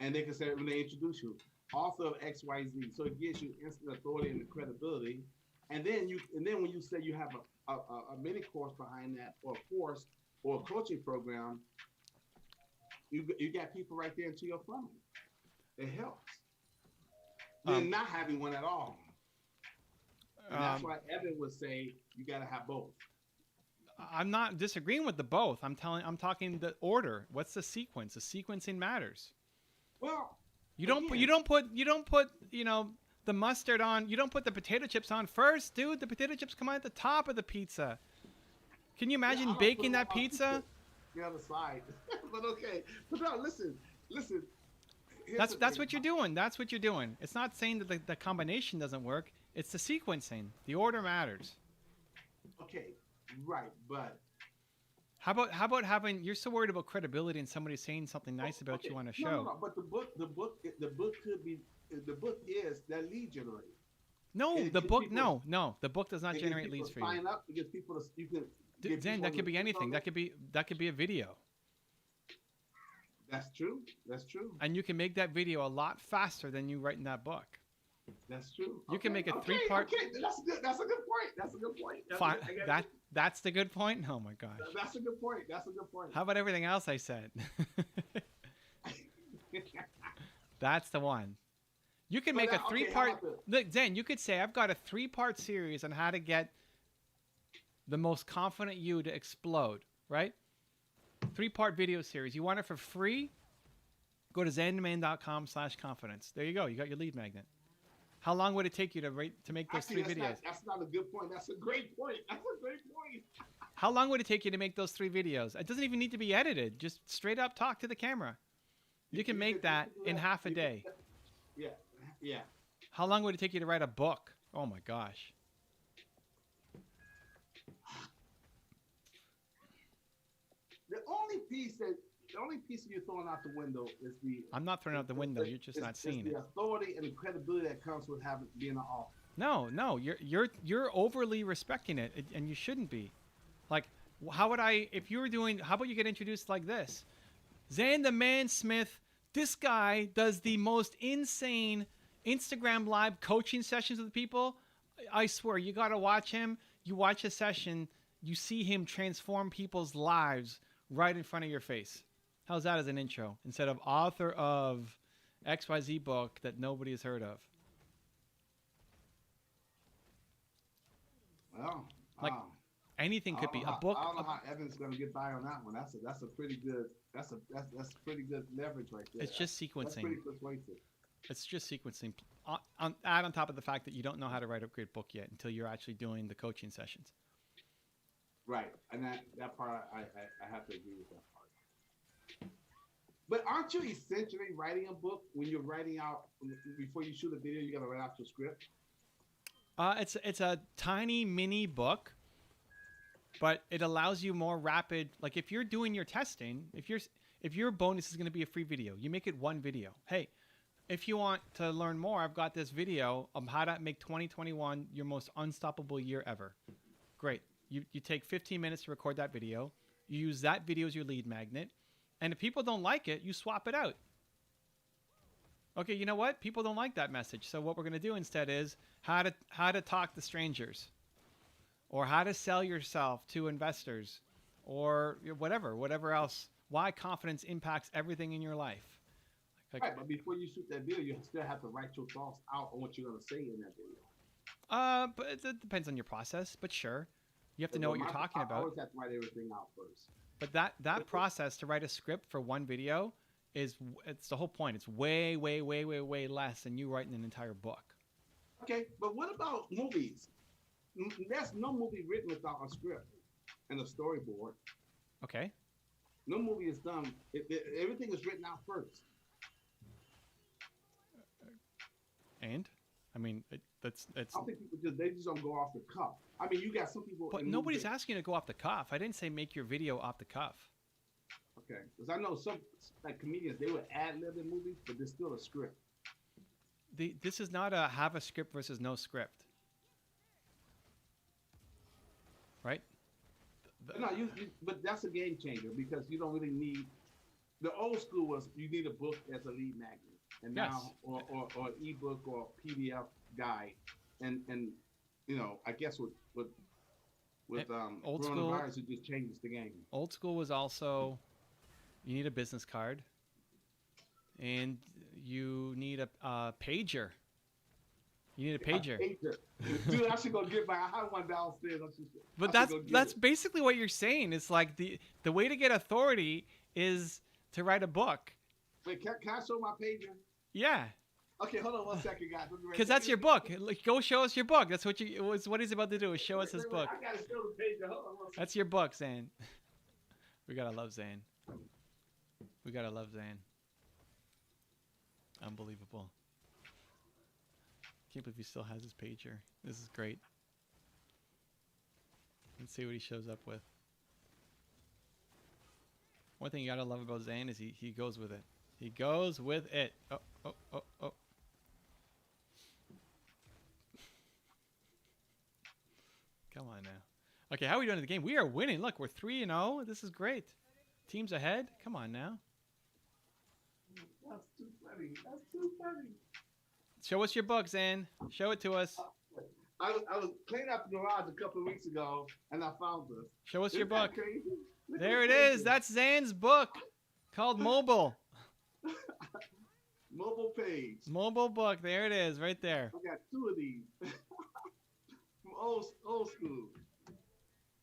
And they can say, when they introduce you, author of XYZ. So it gives you instant authority and credibility. And then when you say you have a mini course behind that, or a course or a coaching program, you got people right there into your funnel. It helps. than not having one at all. And that's Um, why Evan would say you got to have both. I'm not disagreeing with the both. I'm talking the order. What's the sequence? The sequencing matters. Well, You don't put the mustard on. You don't put the potato chips on first, dude. The potato chips come out at the top of the pizza. Can you imagine baking that pizza? The other side. But okay. But no, listen. That's what you're doing. That's what you're doing. It's not saying that the combination doesn't work. It's the sequencing. The order matters. Okay, right, but How about having? You're so worried about credibility and somebody saying something nice about you on a show. No, but the book could be. The book is that lead generator. No, the book. No, the book does not generate leads for you. Sign up to get people to. You can. Zen, that could be anything. That could be a video. That's true. That's true. And you can make that video a lot faster than you writing that book. That's true. You can make a 3-part. Okay, that's good. That's a good point. That's a good point. Fine. That's the good point. Oh my gosh. That's a good point. That's a good point. How about everything else I said? That's the one. You can make a 3-part. Look, Zen, you could say I've got a 3-part series on how to get the most confident you to explode. Right? 3-part video series. You want it for free? Go to zendomain.com/confidence. There you go. You got your lead magnet. How long would it take you to make those 3 videos? That's not a good point. That's a great point. That's a great point. How long would it take you to make those 3 videos? It doesn't even need to be edited. Just straight up talk to the camera. You can make that in half a day. Yeah. How long would it take you to write a book? Oh my gosh. The only piece that you're throwing out the window is the. I'm not throwing out the window. You're just not seeing it. The authority and the credibility that comes with being an author. No, you're overly respecting it, and you shouldn't be. Like, how would I? If you were doing, how about you get introduced like this? Zan the Man Smith. This guy does the most insane Instagram live coaching sessions with people. I swear, you got to watch him. You watch a session, you see him transform people's lives right in front of your face. How's that as an intro? Instead of author of XYZ book that nobody has heard of. Well, like anything could be a book. I don't know how Evan's going to get by on that one. That's a pretty good. That's pretty good leverage right there. It's just sequencing. That's pretty persuasive. It's just sequencing. Add on top of the fact that you don't know how to write a great book yet until you're actually doing the coaching sessions. Right, and that part I have to agree with that part. But aren't you essentially writing a book when you're writing out before you shoot a video? You got to write out your script. It's a tiny mini book, but it allows you more rapid. Like if you're doing your testing, if your bonus is going to be a free video, you make it one video. Hey, if you want to learn more, I've got this video of how to make 2021 your most unstoppable year ever. Great. You take 15 minutes to record that video. You use that video as your lead magnet. And if people don't like it, you swap it out. Okay, you know what? People don't like that message. So what we're going to do instead is how to talk to strangers, or how to sell yourself to investors, or whatever else. Why confidence impacts everything in your life. Right, but before you shoot that video, you still have to write your thoughts out on what you're going to say in that video. But it depends on your process. But sure, you have to know what you're talking about. I always have to write everything out first. But that process to write a script for one video it's the whole point. It's way less than you writing an entire book. Okay, but what about movies? There's no movie written without a script and a storyboard. Okay. No movie is done. Everything is written out first. And I mean, it's. I think people just don't go off the cuff. I mean, you got some people. But nobody's asking you to go off the cuff. I didn't say make your video off the cuff. Okay, because I know some like comedians, they would ad-lib in movies, but there's still a script. This is not a have a script versus no script, right? No, but that's a game changer because you don't really need. The old school was you need a book as a lead magnet, and now or ebook or PDF guide, and you know I guess with old coronavirus school, it just changes the game. Old school was also you need a business card, and you need a pager. You need a pager. Dude, I should go get my. I have one downstairs. But that's basically what you're saying. It's like the way to get authority is to write a book. Wait, can I show my pager? Yeah. Okay, hold on 1 second, guys. Because that's your book. Like, go show us your book. That's what what he's about to do is show us his book. I gotta show the pager. Hold on 1 second. That's your book, Zane. We gotta love Zane. We gotta love Zane. Unbelievable. Can't believe he still has his pager. This is great. Let's see what he shows up with. One thing you gotta love about Zane is he goes with it. He goes with it. Oh. Come on now. Okay, how are we doing in the game? We are winning. Look, we're 3-0. This is great. Team's ahead. Come on now. That's too funny. That's too funny. Show us your book, Zane. Show it to us. I was cleaning up the garage a couple of weeks ago, and I found this. Show us your Isn't that book. crazy? Look There at it the is. pager. That's Zane's book called Mobile. Mobile page. Mobile book. There it is, right there. I got 2 of these. From old school.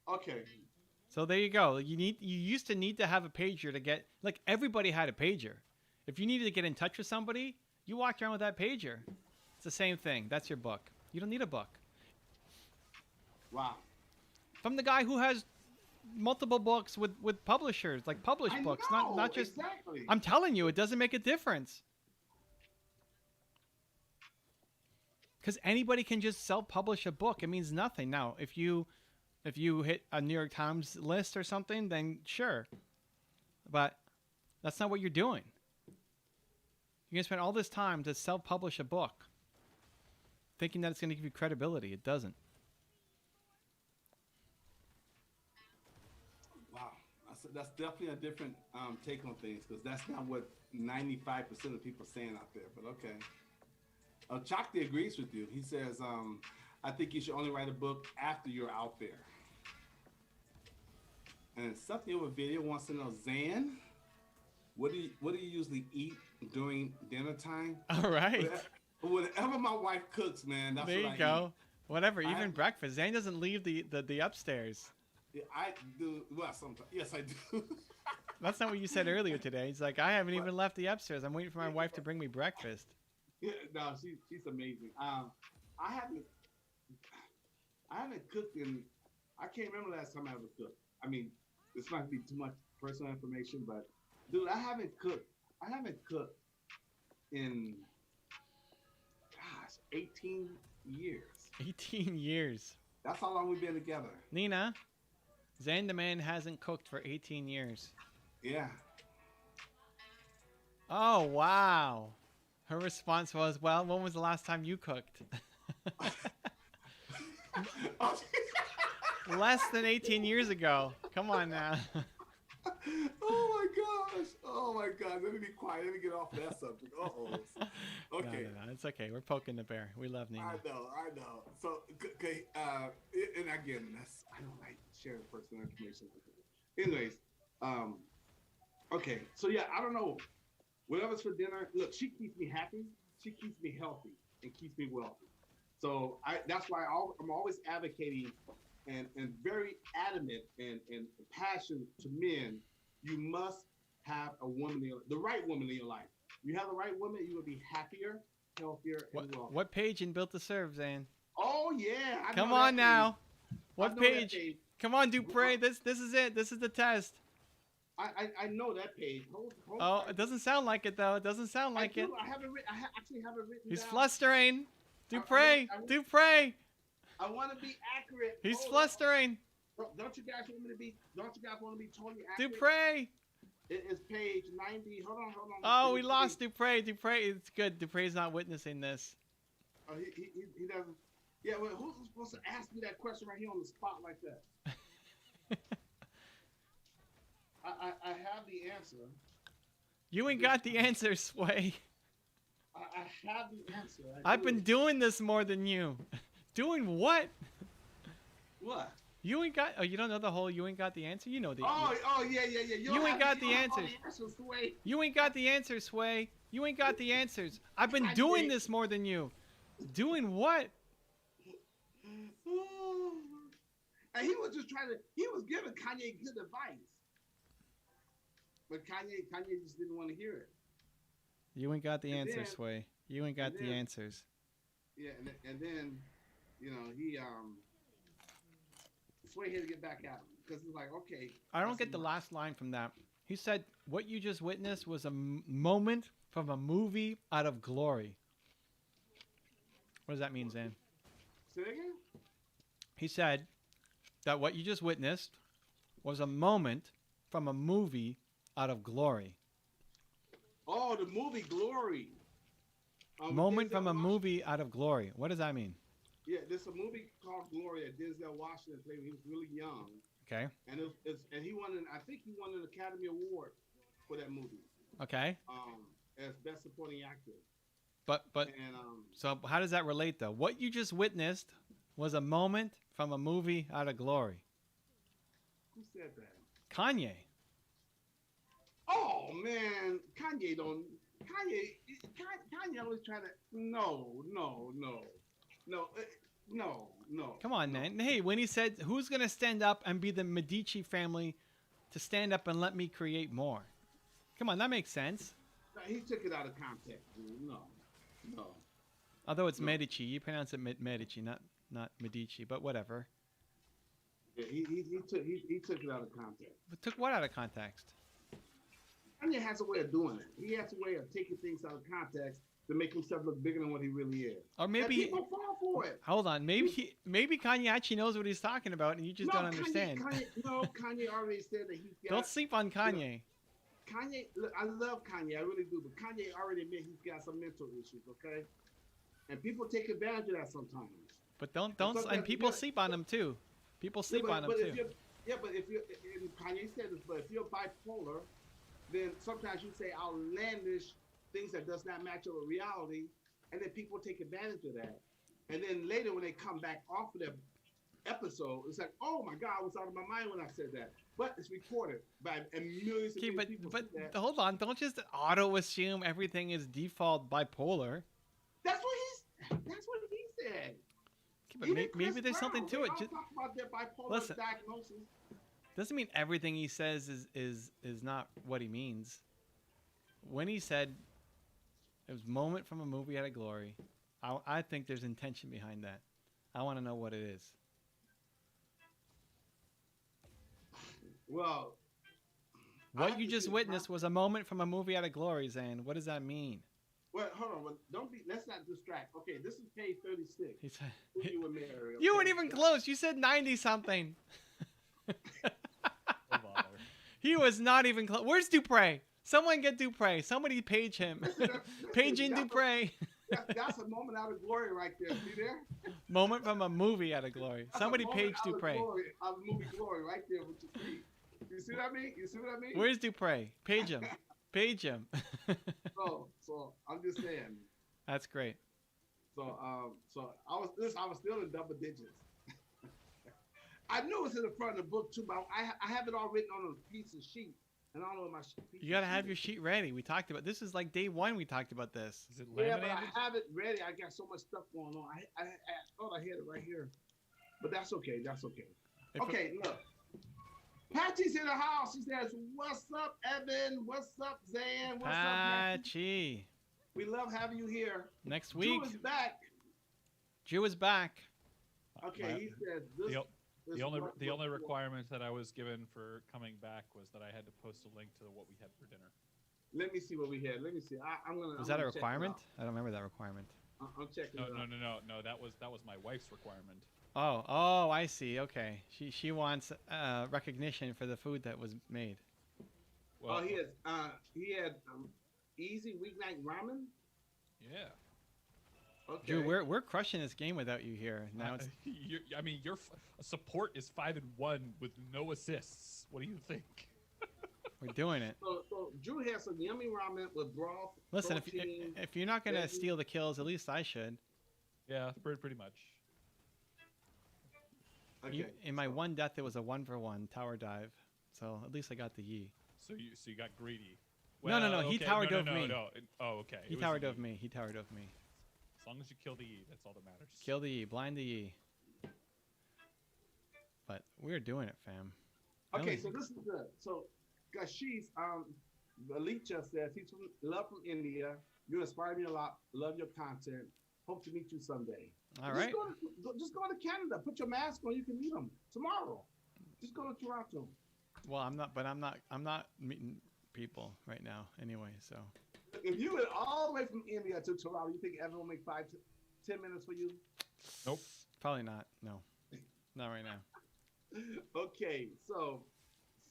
Okay. So there you go. You used to need to have a pager to get, like, everybody had a pager. If you needed to get in touch with somebody, you walked around with that pager. It's the same thing. That's your book. You don't need a book. Wow. From the guy who has multiple books with publishers, like published I books, know, not just. exactly. I'm telling you, it doesn't make a difference. Because anybody can just self-publish a book. It means nothing. Now, if you hit a New York Times list or something, then sure. But that's not what you're doing. You're going to spend all this time to self-publish a book thinking that it's going to give you credibility. It doesn't. Wow. That's definitely a different take on things, because that's not what 95% of people are saying out there. But okay. Chakti agrees with you. He says, I think you should only write a book after you're out there. And something over video wants to know, Zan, what do you usually eat during dinner time? All right. Whatever my wife cooks, man, that's There what you go. eat. Whatever, even breakfast. Zane doesn't leave the upstairs. Yeah, I do. Well, sometimes. Yes, I do. That's not what you said earlier today. He's like, I haven't even left the upstairs. I'm waiting for my wife to bring me breakfast. Yeah, no, she's amazing. I haven't cooked in. I can't remember the last time I ever cooked. I mean, this might be too much personal information, but dude, I haven't cooked in 18 years. 18 years. That's how long we've been together. Nina, Zane the man hasn't cooked for 18 years. Yeah. Oh, wow. Her response was, well, when was the last time you cooked? Less than 18 years ago. Come on now. Oh my gosh. Let me be quiet. Let me get off that subject. Okay. No. It's okay. We're poking the bear. We love Nina. I know. So, okay. And again, I don't like sharing personal information. Anyways, okay. So yeah, I don't know. Whatever's for dinner. Look, she keeps me happy. She keeps me healthy and keeps me wealthy. So that's why I'm always advocating and very adamant and passionate to men. You must have a woman, the right woman in your life. You have the right woman, you will be happier, healthier, and wealthier. What page in Built to Serve, Zane? Oh yeah. Come on now. What page? page? Come on, Dupre. This is it. This is the test. I know that page. Hold Oh, it doesn't sound like it though. It doesn't sound like it. I haven't written. Actually have it written. He's down. flustering. Dupre. Dupre. I want to be accurate. He's Hold on. flustering. Don't you guys want me to be? Don't you guys want to be totally accurate? Dupre. It is page 90. Hold on. Oh, we lost Dupre. Dupre. It's good. Dupre's not witnessing this. Oh, he doesn't. Yeah. Well, who's supposed to ask me that question right here on the spot like that? I have the answer. You ain't got the answer, Sway. I have the answer. I've been doing this more than you. Doing what? What? You ain't got. Oh, you don't know the whole. You ain't got the answer. You know the. Oh yeah. You ain't got the answers. Sway. You ain't got the answers, Sway. You ain't got the answers. I've been doing this more than you. Doing what? And he was just trying to. He was giving Kanye good advice, but Kanye just didn't want to hear it. You ain't got the And answers, then- Sway. You ain't got and the then- answers. Yeah, and then, he Sway had to get back at him because he's like, okay. I don't that's get the enough. last line from that. He said, "What you just witnessed was a moment from a movie out of glory." What does that mean, Zan? Say it again. He said that what you just witnessed was a moment from a movie out of glory. Oh, the movie Glory. Moment Denzel from a Washington. movie out of glory. What does that mean? Yeah, there's a movie called Glory that Denzel Washington played when he was really young, Okay. and and he won I think he won an Academy Award for that movie. Okay. As best supporting actor. But And so how does that relate though? What you just witnessed was a moment from a movie out of glory. who said that? Kanye. Oh man, Kanye always trying to no. Come on, man. Hey, when he said, "Who's gonna stand up and be the Medici family to stand up and let me create more?" Come on, that makes sense. He took it out of context. Dude. No. Although it's No. Medici, you pronounce it Medici, not Medici, but whatever. Yeah, he took it out of context. But took what out of context? Kanye has a way of doing it. He has a way of taking things out of context to make himself look bigger than what he really is. Or And maybe people fall for it. hold on, maybe Kanye actually knows what he's talking about, and you just don't understand. Kanye already said that he's got. Don't sleep on Kanye. Kanye, look, I love Kanye, I really do, but Kanye already admit he's got some mental issues, okay? And people take advantage of that sometimes. But don't sometimes and you people gotta- sleep on him too. People sleep Yeah, on him but too. if you're, and Kanye said this, but if you're bipolar, then sometimes you say outlandish things that does not match up with reality, and then people take advantage of that. And then later when they come back off of their episode, it's like, oh my God, I was out of my mind when I said that. But it's recorded by millions Okay, of but people. but see that. hold on, don't just auto assume everything is default bipolar. That's what he said. Okay, but Even maybe Chris there's something Brown, to they it. all Just, talk about their bipolar Listen. diagnosis. doesn't mean everything he says is not what he means. When he said it was moment from a movie out of glory, I think there's intention behind that. I want to know what it is. Well, I What have you to just see the witnessed was a moment from a movie out of glory, Zan. What does that mean? well, hold on. Well, let's not distract. Okay, this is page 36. He said, Who you were married, you okay? weren't even close. You said 90 something. No bother. He was not even close. Where's Dupre? Someone get Dupre. Somebody page him. Listen, Page in that's a- Dupre. That's a moment out of glory right there. See there? Moment from a movie out of glory. That's a Somebody moment page out of Dupre. glory, out of movie glory right there with your feet. You see what I mean? You see what I mean? Where's Dupre? Page him. Page him. So I'm just saying. That's great. So I was still in double digits. I knew it was in the front of the book too, but I have it all written on a piece of sheet, and I don't know what my piece You got to of have sheet your is. sheet ready. We talked about this. Is like day one we talked about this. Is it Yeah, laminated? but I have it ready. I got so much stuff going on. I thought I had it right here, but that's okay. That's okay. If it- Okay, look. Patsy's in the house. She says, "What's up, Evan? What's up, Zan? What's up, Patty? Patchy. We love having you here." Next Drew week, is back. Drew is back. Okay, My- he says this. the, o- this the only month the only was- requirement that I was given for coming back was that I had to post a link to what we had for dinner. Let me see what we had. Let me see. I'm gonna. Was I'm that a gonna check it requirement? out. I don't remember that requirement. I'm checking No, it out. no. That was my wife's requirement. Oh, I see. Okay. She wants recognition for the food that was made. Well, He had easy weeknight ramen. yeah. Okay. Drew, we're crushing this game without you here. Now it's I mean, your support is 5-1 with no assists. What do you think? we're doing it. So Drew has some yummy ramen with broth. Listen, protein. if you're not gonna veggies. steal the kills, at least I should. Yeah, pretty much. Okay. In my one death, it was a 1-for-1 tower dive, so at least I got the Yi. So you got greedy. No, he okay, tower no, dove no, me. no. Oh, okay. He it was towered you. over me. He towered over me. As long as you kill the E, that's all that matters. Kill the E, blind the E. But we're doing it, fam. Okay, so this is good. So, Gashish, Alicia says he's from India. You inspire me a lot. Love your content. Hope to meet you someday. All right. Just go to Canada. Put your mask on. You can meet him tomorrow. Just go to Toronto. Well, I'm not meeting people right now anyway, so. If you went all the way from India to Toronto, you think everyone will make 5-10 minutes for you? Nope. Probably not. No. Not right now. Okay, so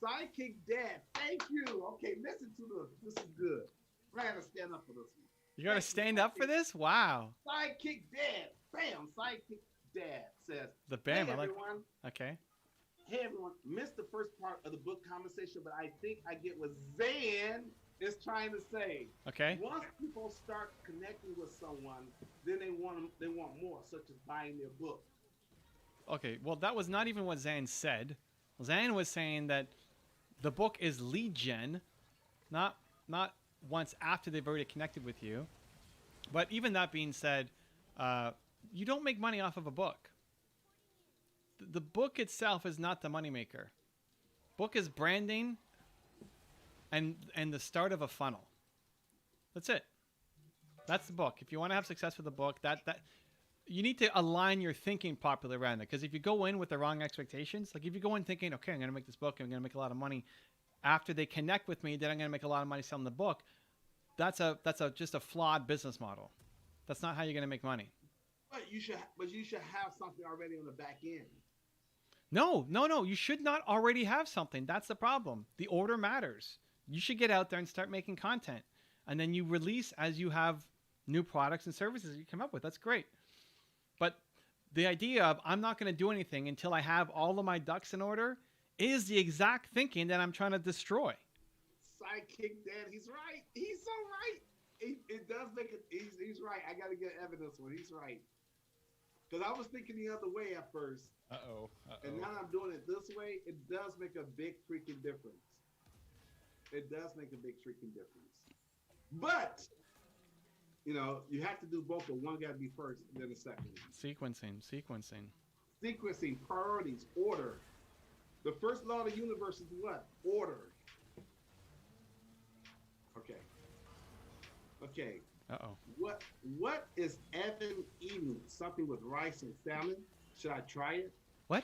Sidekick Dad, thank you. Okay, listen to this. This is good. I gotta stand up for this one. You gotta stand up for this? Wow. Sidekick Dad, bam. Sidekick Dad says, The bam, hey, I like. everyone. Okay. Hey everyone, missed the first part of the book conversation, but I think I get what Zan is trying to say. Okay. Once people start connecting with someone, then they want more, such as buying their book. Okay. Well, that was not even what Zan said. Zan was saying that the book is lead gen, not once after they've already connected with you. But even that being said, you don't make money off of a book. The book itself is not the moneymaker. Book is branding and the start of a funnel. That's it. That's the book. If you want to have success with the book, that you need to align your thinking properly around it. Because if you go in with the wrong expectations, like if you go in thinking, okay, I'm going to make this book, I'm going to make a lot of money. After they connect with me, then I'm going to make a lot of money selling the book. That's just a flawed business model. That's not how you're going to make money. But you should have something already on the back end. No. You should not already have something. That's the problem. The order matters. You should get out there and start making content. And then you release as you have new products and services you come up with. That's great. But the idea of I'm not going to do anything until I have all of my ducks in order is the exact thinking that I'm trying to destroy. Sidekick Dad, he's right. He's so right. It does make it. He's right. I got to get evidence when he's right. Because I was thinking the other way at first. And now I'm doing it this way. It does make a big freaking difference. It does make a big freaking difference. But, you have to do both, but one got to be first, then the second. Sequencing. Sequencing, priorities, order. The first law of the universe is what? Order. Okay. Uh-oh. What is Evan eating? Something with rice and salmon? Should I try it? What?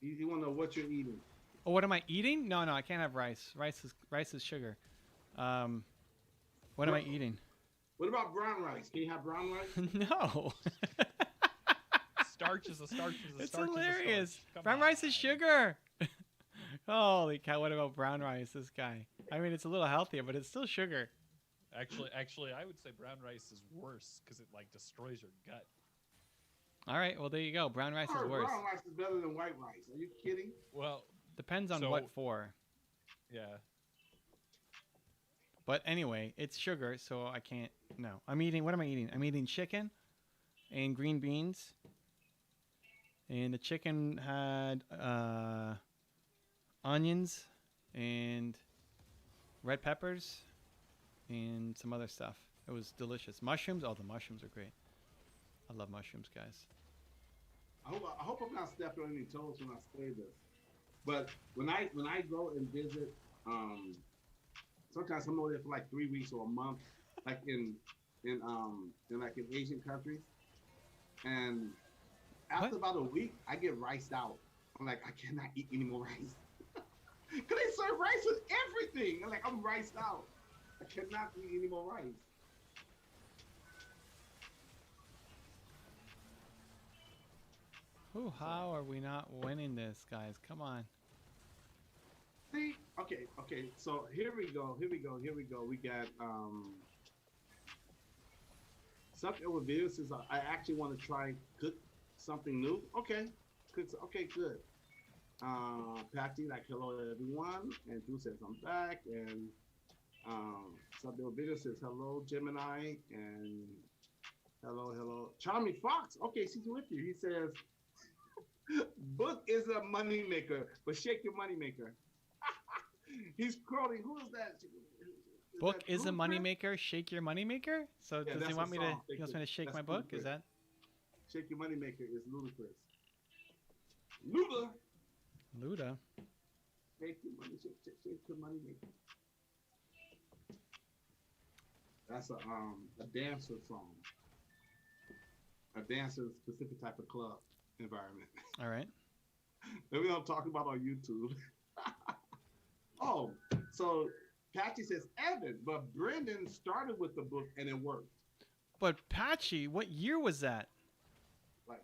You want to know what you're eating? Oh, what am I eating? No, I can't have rice. Rice is sugar. What am I eating? What about brown rice? Can you have brown rice? No. Starch is a starch is a It's starch hilarious. is a starch. Brown rice is sugar. Holy cow, what about brown rice, this guy? I mean, it's a little healthier, but it's still sugar. Actually, I would say brown rice is worse because it destroys your gut. All right, well, there you go. Brown rice is worse. Brown rice is better than white rice. Are you kidding? Well, depends on what for. Yeah. But anyway, it's sugar, so I can't. No, what am I eating? I'm eating chicken and green beans. And the chicken had onions and red peppers and some other stuff. It was delicious. Mushrooms? Oh, the mushrooms are great. I love mushrooms, guys. I hope I'm not stepping on any toes when I say this. But when I go and visit, sometimes I'm over there for like 3 weeks or a month, like in Asian countries. And after about a week, I get riced out. I'm like, I cannot eat any more rice. Because they serve rice with everything. I'm riced out. I cannot eat any more rice. Ooh, how are we not winning this, guys? Come on. See? Okay. So here we go. We got something over video says I actually want to try cook something new. Okay. Good. Patty, like, hello everyone, and Drew says I'm back, and something over video says hello Gemini, and hello Charming Fox. Okay, she's with you. He says book is a money maker, but shake your money maker. He's quoting, who is that? Book that is a Ludacris? moneymaker. Shake your moneymaker. So Yeah, does he that's want the me to? song. He wants me to shake That's my book. Is Ludacris. that Shake Your Moneymaker is Ludacris. Luda. Luda? Shake your money, shake your money maker. That's a dancer song. A dancer specific type of club environment. All right. That we don't talk about on YouTube. Oh, so Patchy says Evan, but Brendan started with the book and it worked. But Patchy, what year was that? Like,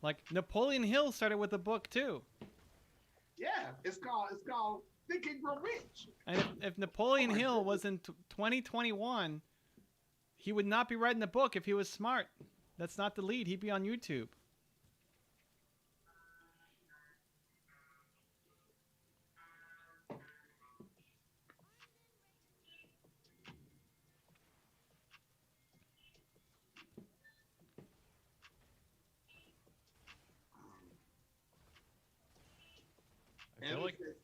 Like Napoleon Hill started with a book too. yeah, it's called Think and Grow Rich. And if Napoleon Oh my Hill goodness. was in 2021, he would not be writing the book if he was smart. That's not the lead. He'd be on YouTube. I feel Evan like says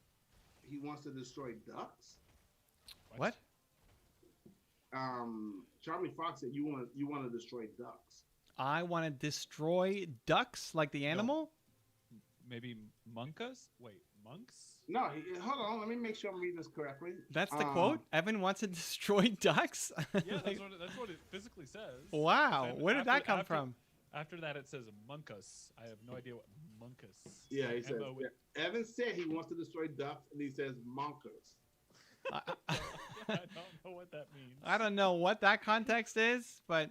he wants to destroy ducks. What? Charlie Fox said you want to destroy ducks. I want to destroy ducks like the animal? maybe monkas. Wait, monks? No, hold on. Let me make sure I'm reading this correctly. That's the quote? Evan wants to destroy ducks? Yeah, that's what it physically says. Wow. And Where did that come after- from? After that, it says monkus. I have no idea what monkus. Yeah, he says. M-O- Yeah. Evan said he wants to destroy ducks, and he says monkers. I don't know what that means. I don't know what that context is, but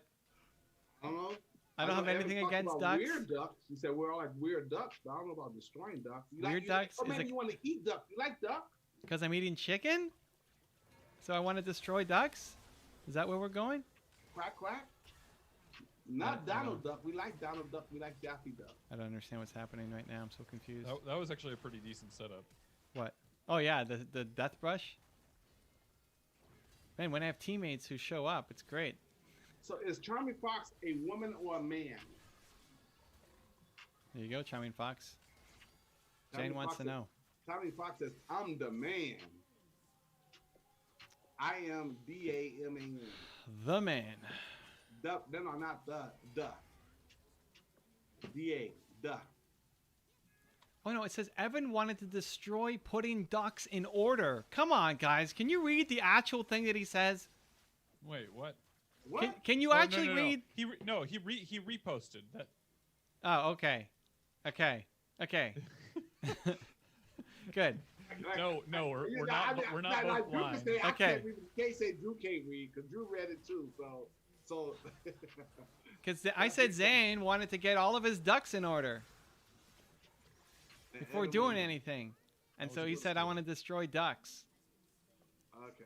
I don't know. I don't have know Evan anything talked against about ducks. Weird ducks. He said we're all like weird ducks, but I don't know about destroying ducks. Weird ducks Or is maybe a- you want to eat duck. You like duck? Because I'm eating chicken? So I want to destroy ducks? Is that where we're going? Quack quack. Not I don't Donald Duck. We like Donald Duck. We like Daffy Duck. I don't understand what's happening right now. I'm so confused. That was actually a pretty decent setup. What? Oh, yeah, the death brush. Man, when I have teammates who show up, it's great. So is Charming Fox a woman or a man? There you go, Charming Fox. Charming Jane wants Fox to says- know. Charming Fox says, I'm the man. I am DAMAN. The man. No, not the. DA, the. Oh, no, it says Evan wanted to destroy putting ducks in order. Come on, guys. Can you read the actual thing that he says? Wait, what? What? Can you Oh, no, actually no, no. read? He reposted that. Oh, okay. Okay. Good. No, we're You know, not both Drew can blind. say, I Okay. can't read. Kay said Drew can't read because Drew read it too. So. Because I said Zane wanted to get all of his ducks in order before Evan doing will- anything. And That so was a he good said, I story. want to destroy ducks. Okay.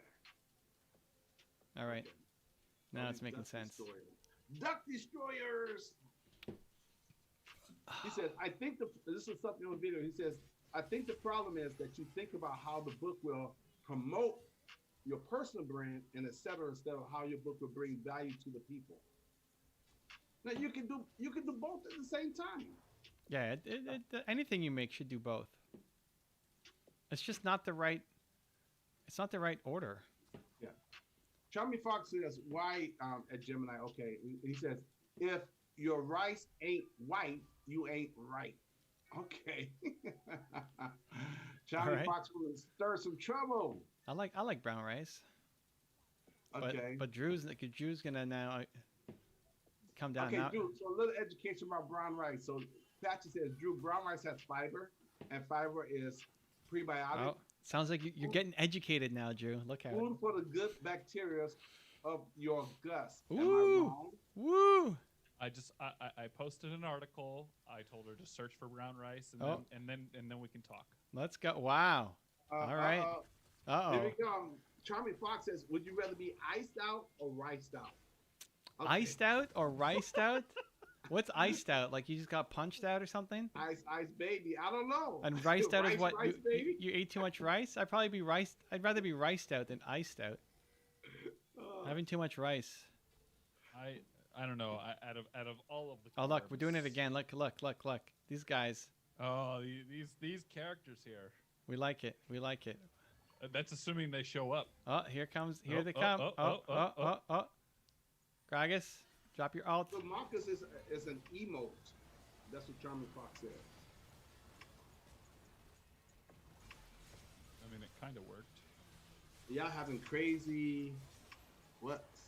All right. Okay. Now All it's these making duck sense. destroyers. Duck destroyers. He says, I think this is something on video. He says, I think the problem is that you think about how the book will promote your personal brand and etc. instead of how your book will bring value to the people. Now you can do both at the same time. Yeah, anything you make should do both. It's just not the right. It's not the right order. Yeah. Charmy Fox says, why at Gemini? Okay. He says, if your rice ain't white, you ain't right. Okay. Charmy right. Fox will stir some trouble. I like brown rice. Okay. But Drew's gonna now come down. Okay, Now, Drew, so a little education about brown rice. So Patchy says, Drew, brown rice has fiber, and fiber is prebiotic. oh, sounds like you're getting educated now, Drew. Look at it. Food for the good bacteria of your guts. Am I Ooh. wrong? Woo! I posted an article. I told her to search for brown rice, and Oh. then we can talk. Let's go. Wow. All right. Here Uh we go. Charming Fox says, would you rather be iced out or riced out? oh. Okay. Iced out or riced out? What's iced out? Like you just got punched out or something? Ice baby. I don't know. And riced out is what? Rice, baby? You ate too much rice? I'd probably be riced. I'd rather be riced out than iced out. Having too much rice. I don't know. Out of all of the. Oh look, we're doing it carbs- again. Look. These guys. Oh, these characters here. We like it. We like it. That's assuming they show up. Oh, here Oh, they oh, come. oh, Oh, oh, oh, oh, oh, oh. oh. Gragas, drop your alt. So Marcus is an emote. That's what Charming Fox said. I mean, it kind of worked. Y'all having crazy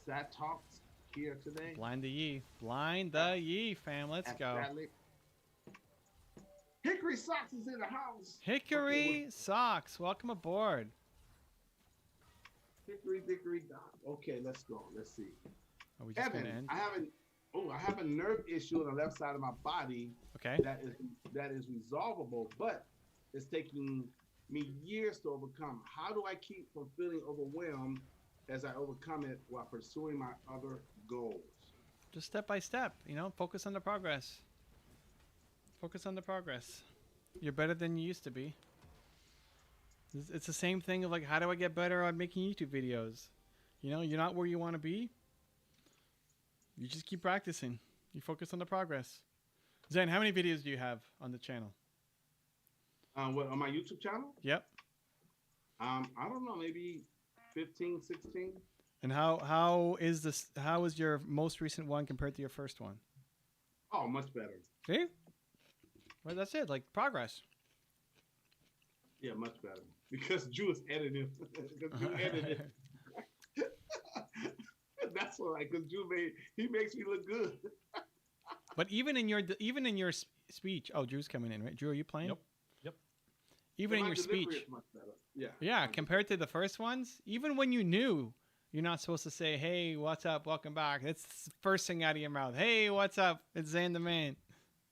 sad talks here today? Blind the Yi. Blind the Yi, fam. Let's go. Sadly. Hickory Socks is in the house. Hickory Socks, welcome aboard. Hickory Dickory Dock. Okay, let's go. Let's see. Are we just Evan, gonna end? I have a nerve issue on the left side of my body Okay. that is resolvable, but it's taking me years to overcome. How do I keep from feeling overwhelmed as I overcome it while pursuing my other goals? Just step by step, you know, focus on the progress. Focus on the progress. You're better than you used to be. It's the same thing of like, how do I get better on making YouTube videos? You know, you're not where you want to be. You just keep practicing. You focus on the progress. Zen, how many videos do you have on the channel? What, on my YouTube channel? Yep. I don't know, maybe 15, 16. And how is your most recent one compared to your first one? Oh, much better. See? Well, that's it. Like progress. Yeah, much better. Because Drew is editing. Because Drew edited. That's all right. Because Drew he makes me look good. But even in your speech, oh, Drew's coming in, right? Drew, are you playing? Yep. Even in My your delivery speech, is much better. Yeah. yeah, compared to the first ones, even when you knew you're not supposed to say, "Hey, what's up? Welcome back." That's the first thing out of your mouth. "Hey, what's up? It's Zan the Man."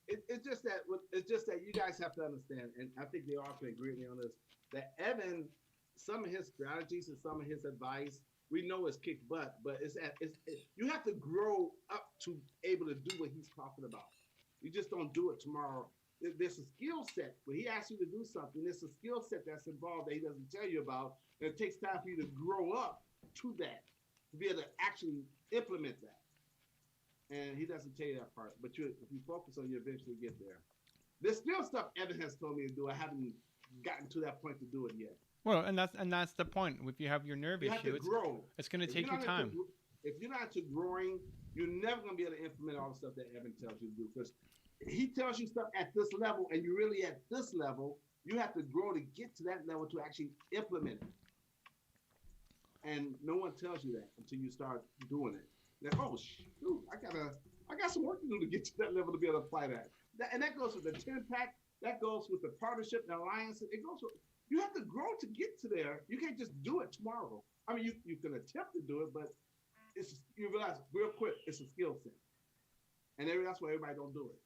It's just that you guys have to understand, and I think they all can agree with me on this. That Evan, some of his strategies and some of his advice, we know is kick butt, but you have to grow up to able to do what he's talking about. You just don't do it tomorrow. There's a skill set. When he asks you to do something, there's a skill set that's involved that he doesn't tell you about, and it takes time for you to grow up to that, to be able to actually implement that. And he doesn't tell you that part, but if you focus on, you eventually get there. There's still stuff Evan has told me to do. I haven't gotten to that point to do it yet. Well, and that's the point. If you have your nerve You issue, have to grow. it's going to If take you're you not time. If you're not into growing, you're never going to be able to implement all the stuff that Evan tells you to do. Because he tells you stuff at this level, and you're really at this level. You have to grow to get to that level to actually implement it. And no one tells you that until you start doing it. Like, oh shoot, I got some work to do to get to that level to be able to apply that. And that goes with the 10-pack. That goes with the partnership, the alliance. It goes with, you have to grow to get to there. You can't just do it tomorrow. I mean, you can attempt to do it, but you realize real quick it's a skill set, and that's why everybody don't do it.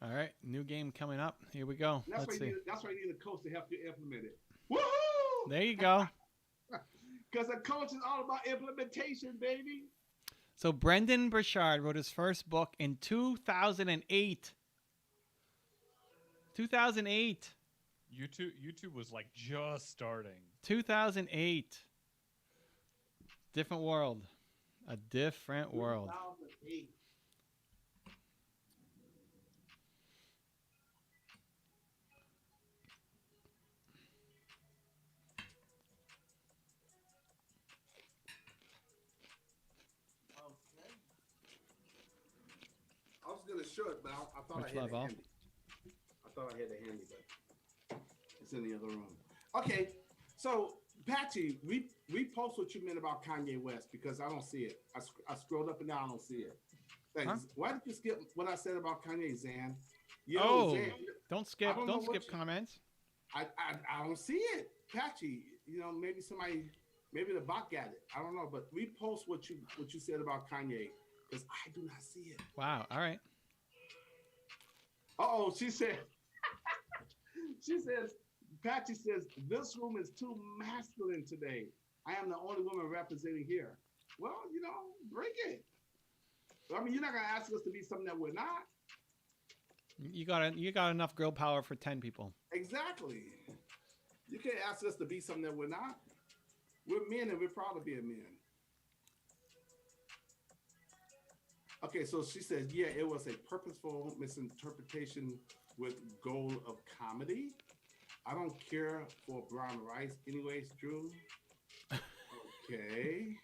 All right, new game coming up. Here we go. That's Let's see. that's why you need a coach to help you implement it. Woohoo! There you go. Because a coach is all about implementation, baby. So Brendan Burchard wrote his first book in 2008. 2008. YouTube was like just starting. 2008. Different world. A different world. 2008. I was gonna show it, but I thought Which I had level? it handy. I thought I had it handy, but it's in the other room. Okay, so Patchy, we post what you meant about Kanye West because I don't see it. I scrolled up and down, I don't see it. Thanks. Huh? Why did you skip what I said about Kanye, Zan? Zan, don't I skip. don't know Don't what skip comments. I don't see it, Patchy. You know, maybe the bot got it. I don't know, but we post what you said about Kanye because I do not see it. Wow. All right. Oh, she said. She says, Patchy says, this room is too masculine today. I am the only woman representing here. Well, you know, bring it. I mean, you're not gonna ask us to be something that we're not. You got enough girl power for 10 people. Exactly. You can't ask us to be something that we're not. We're men and we're proud of being men. Okay, so she says, yeah, it was a purposeful misinterpretation with goal of comedy. I don't care for brown rice, anyways. Drew. Okay.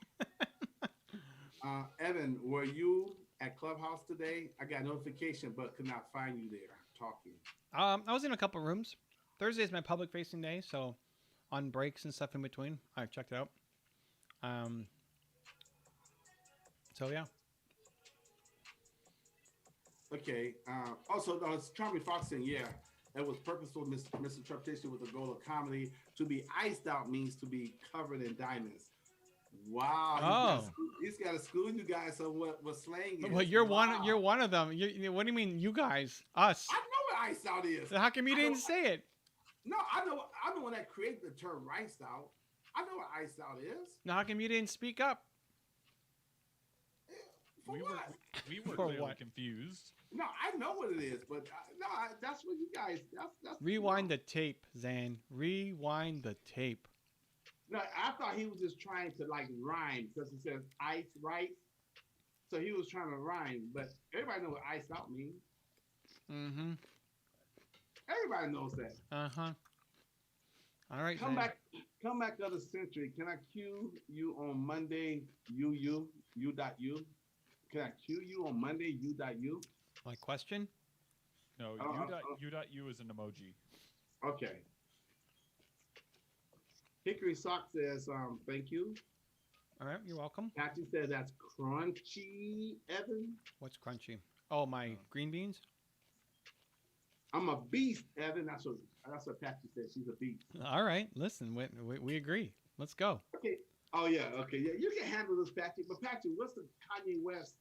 Evan, were you at Clubhouse today? I got notification, but could not find you there talking. I was in a couple rooms. Thursday is my public facing day, so on breaks and stuff in between, I checked it out. Um, so yeah. Okay. Also, it's Charlie Fox saying, yeah, it was purposeful misinterpretation with the goal of comedy. To be iced out means to be covered in diamonds. Wow. Oh. He's got to school you guys on what slang is. Well, you're Wow. one. You're one of them. What do you mean, you guys? Us? I know what iced out is. So how come you didn't say it? No, I know when that created the term iced out. I know what iced out is. Now, how come you didn't speak up? For we what? we were For clearly what? confused. No, I know what it is, but that's what you guys. That's Rewind the tape, Zan. Rewind the tape. No, I thought he was just trying to like rhyme because it says ice rice, so he was trying to rhyme. But everybody knows what iced out means. Mm-hmm. Everybody knows that. Uh-huh. All right, Come Zan. back the other century. Can I cue you on Monday? U. Can I cue you on Monday? U. My question? No, u.u is an emoji. Okay. Hickory Sock says, thank you. All right, you're welcome. Patchy says that's crunchy, Evan. What's crunchy? Oh, my green beans? I'm a beast, Evan. That's what Patchy says. She's a beast. All right, listen, we agree. Let's go. Okay. Oh yeah. Okay. Yeah. You can handle this, Patchy. But Patchy, what's the Kanye West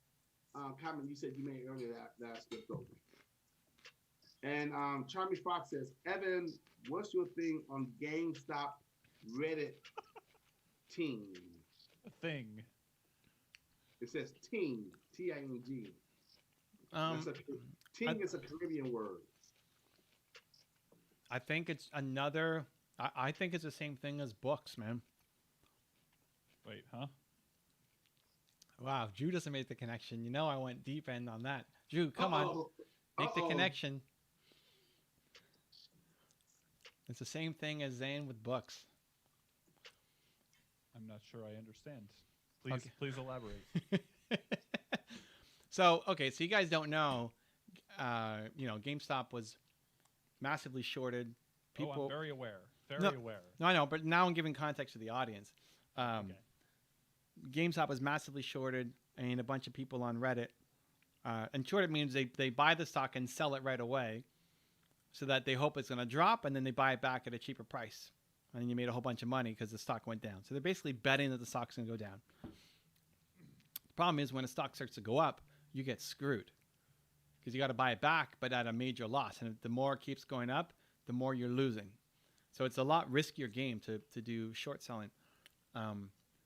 comment you said you made earlier that I skipped over? And Charlie Fox says, Evan, what's your thing on GameStop Reddit team? A thing. It says ting, T-I-N-G. Ting is a Caribbean word. I think it's another. I think it's the same thing as books, man. Wait, huh? Wow, Drew doesn't make the connection. You know, I went deep end on that. Drew, come on, make the connection. It's the same thing as Zane with books. I'm not sure I understand. Please elaborate. So you guys don't know, GameStop was massively shorted. I'm very aware. Aware. No, I know, but now I'm giving context to the audience. Okay. GameStop was massively shorted, and a bunch of people on Reddit. And shorted means they buy the stock and sell it right away, so that they hope it's going to drop, and then they buy it back at a cheaper price. And then you made a whole bunch of money because the stock went down. So they're basically betting that the stock's going to go down. The problem is when a stock starts to go up, you get screwed because you got to buy it back, but at a major loss. And the more it keeps going up, the more you're losing. So it's a lot riskier game to do short selling.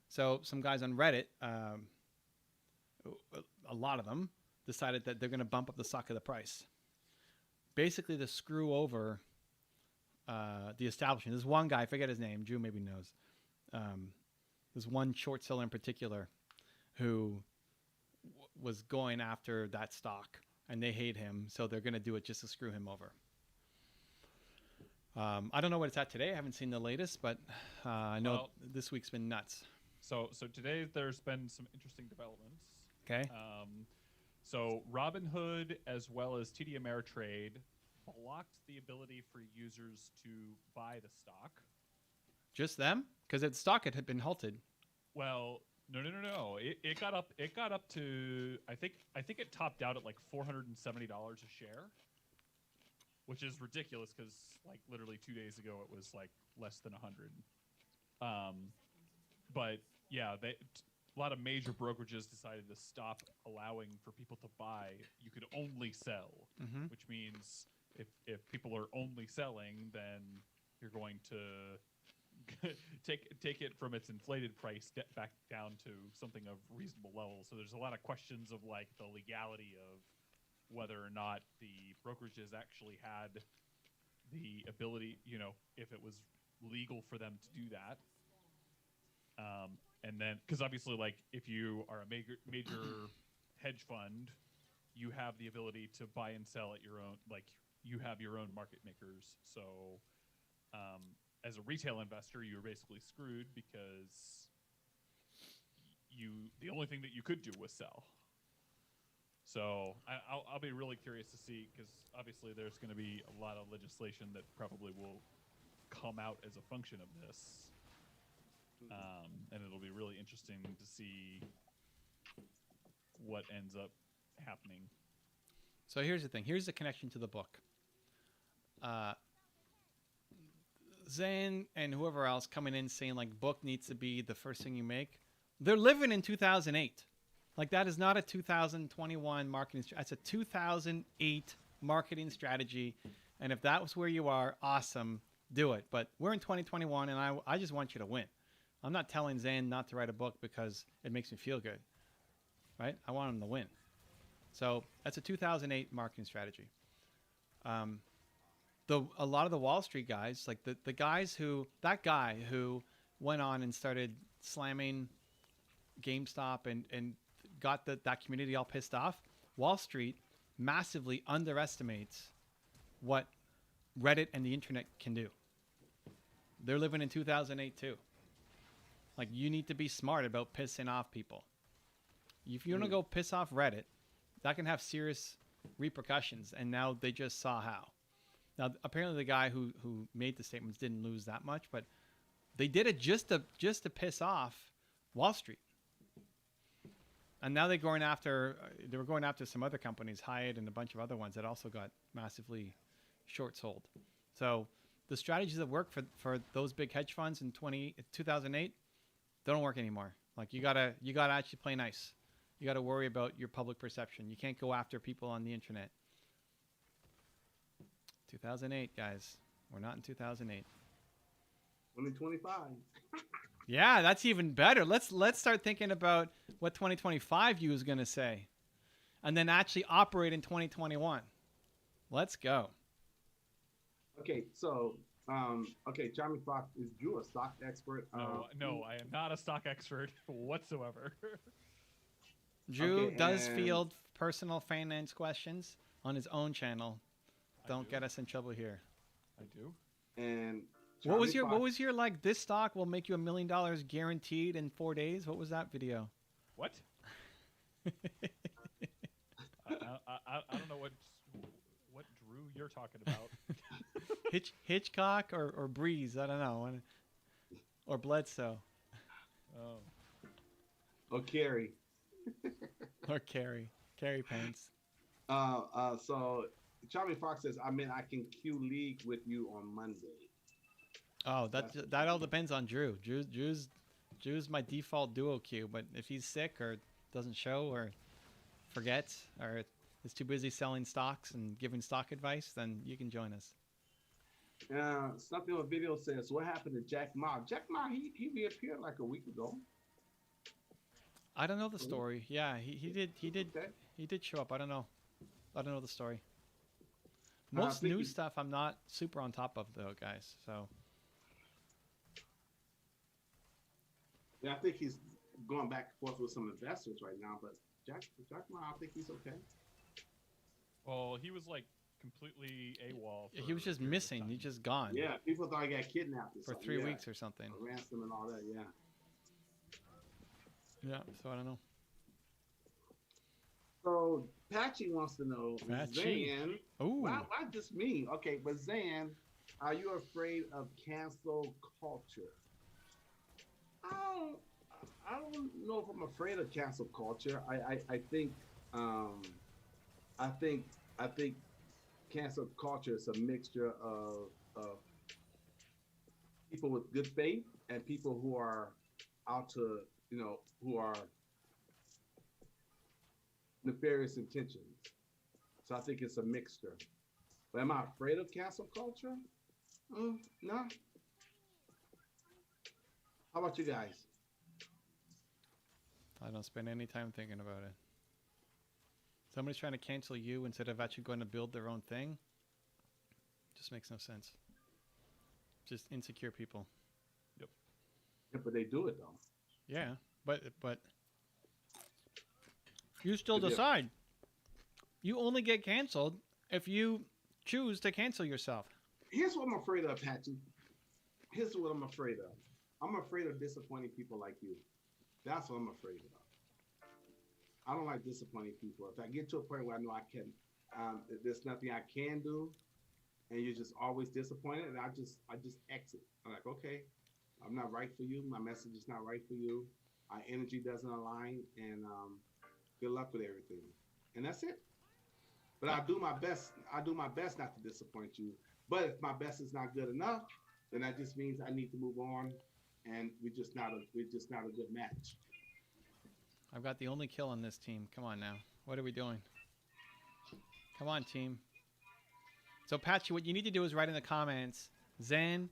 So some guys on Reddit, a lot of them, decided that they're going to bump up the stock of the price. Basically to screw over the establishment. There's one guy, I forget his name, Drew maybe knows. There's one short seller in particular who was going after that stock, and they hate him, so they're going to do it just to screw him over. I don't know what it's at today. I haven't seen the latest, but I know this week's been nuts. So today there's been some interesting developments. Okay. So Robinhood as well as TD Ameritrade blocked the ability for users to buy the stock. Just them? Because the stock had been halted. Well, no. It got up to I think it topped out at like $470 a share, which is ridiculous because like literally 2 days ago it was like less than 100. But yeah, a lot of major brokerages decided to stop allowing for people to buy. You could only sell, which means if people are only selling, then you're going to take it from its inflated price back down to something of reasonable level. So there's a lot of questions of like the legality of whether or not the brokerages actually had the ability, if it was legal for them to do that. And then, because obviously, like, if you are a major hedge fund, you have the ability to buy and sell at your own, like, you have your own market makers. So as a retail investor, you were basically screwed because the only thing that you could do was sell. So I'll be really curious to see, because obviously there's going to be a lot of legislation that probably will come out as a function of this, and it'll be really interesting to see what ends up happening. So here's the thing. Here's the connection to the book. Zane and whoever else coming in saying like book needs to be the first thing you make. They're living in 2008. Like that is not a 2021 marketing. That's a 2008 marketing strategy. And if that was where you are, awesome, do it. But we're in 2021, and I just want you to win. I'm not telling Zane not to write a book because it makes me feel good, right? I want him to win. So that's a 2008 marketing strategy. A lot of the Wall Street guys, like the guys that guy who went on and started slamming GameStop and got that community all pissed off, Wall Street massively underestimates what Reddit and the internet can do. They're living in 2008 too. Like, you need to be smart about pissing off people. If you want to go piss off Reddit, that can have serious repercussions, and now they just saw how. Now, apparently the guy who made the statements didn't lose that much, but they did it just to piss off Wall Street. And now they were going after some other companies, Hyatt and a bunch of other ones that also got massively short sold. So the strategies that work for those big hedge funds in 2008, they don't work anymore. Like you gotta actually play nice. You gotta worry about your public perception. You can't go after people on the internet. 2008, guys. We're not in 2008. 2025. Yeah, that's even better. Let's start thinking about what 2025 you is going to say, and then actually operate in 2021. Let's go. Okay, so Charming Fox, is Drew a stock expert? No, I am not a stock expert whatsoever. Drew does field personal finance questions on his own channel. Don't get us in trouble here. I do. And what was your like, this stock will make you $1 million guaranteed in 4 days? What was that video? What? I don't know what Drew you're talking about. Hitchcock or Breeze? I don't know. Or Bledsoe. Oh. Or Carrie. Or Carrie Pants. So Charming Fox says, I can queue league with you on Monday. Oh, that all depends on Drew. Drew's my default duo queue, but if he's sick or doesn't show or forgets or is too busy selling stocks and giving stock advice, then you can join us. Something on video says, what happened to Jack Ma? Jack Ma, he reappeared like a week ago. I don't know the story. Yeah, he did show up. I don't know the story. Most new stuff I'm not super on top of though, guys. So yeah, I think he's going back and forth with some investors right now, but Jack Ma, I think he's okay. Well, he was like completely AWOL. He was just missing. He's just gone. Yeah, people thought he got kidnapped for 3 weeks or something. A ransom and all that. Yeah. Yeah. So I don't know. So Patchy wants to know, Zan, why just me? Okay, but Zan, are you afraid of cancel culture? I don't know if I'm afraid of cancel culture. I think cancel culture is a mixture of people with good faith and people who are out to, who are nefarious intentions. So I think it's a mixture. But am I afraid of cancel culture? No. How about you guys? I don't spend any time thinking about it. Somebody's trying to cancel you instead of actually going to build their own thing. Just makes no sense. Just insecure people. Yep. Yeah, but they do it though. Yeah, but you still decide. You only get canceled if you choose to cancel yourself. Here's what I'm afraid of, Patchy. here's what I'm afraid of. I'm afraid of disappointing people like you. That's what I'm afraid of. I don't like disappointing people. If I get to a point where I know there's nothing I can do, and you're just always disappointed, and I just exit. I'm like, okay, I'm not right for you. My message is not right for you. Our energy doesn't align, and good luck with everything. And that's it. But I do my best. I do my best not to disappoint you. But if my best is not good enough, then that just means I need to move on, and we're just not a good match. I've got the only kill on this team. Come on now. What are we doing? Come on, team. So, Patchy, what you need to do is write in the comments, Zen,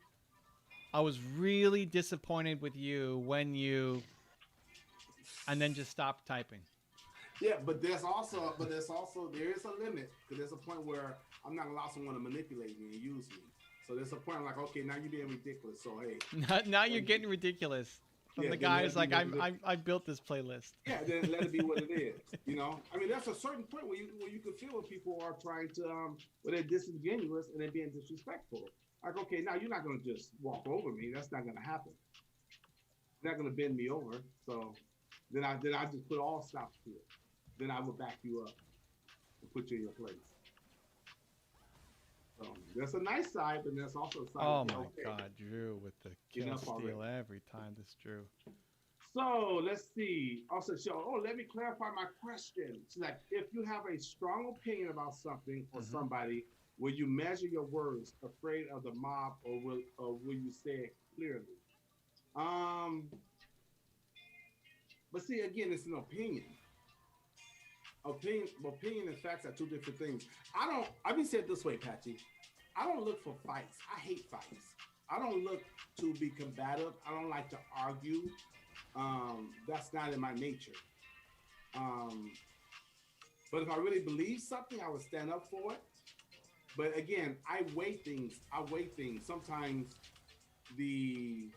I was really disappointed with you when you, and then just stop typing. Yeah, there is a limit because there's a point where I'm not gonna allow someone to manipulate me and use me. So there's a point like, okay, now you're being ridiculous. So hey, Now you're getting ridiculous. From the guy who's like, I built this playlist. yeah, then let it be what it is. I mean, there's a certain point where you can feel when people are trying to where they're disingenuous and they're being disrespectful. Like, okay, now you're not gonna just walk over me. That's not gonna happen. You're not gonna bend me over. So then I just put all stops to it. Then I will back you up and put you in your place. So there's a nice side, but there's also a side. Oh my God, Drew with the kill steal every time. This Drew. So let's see. Also, let me clarify my question. It's like, if you have a strong opinion about something or somebody, will you measure your words, afraid of the mob, or will you say it clearly? But see, again, it's an opinion. Opinion and facts are two different things. I've been said this way, Patchy. I don't look for fights. I hate fights. I don't look to be combative. I don't like to argue. That's not in my nature. But if I really believe something, I would stand up for it. But again, I weigh things. Sometimes the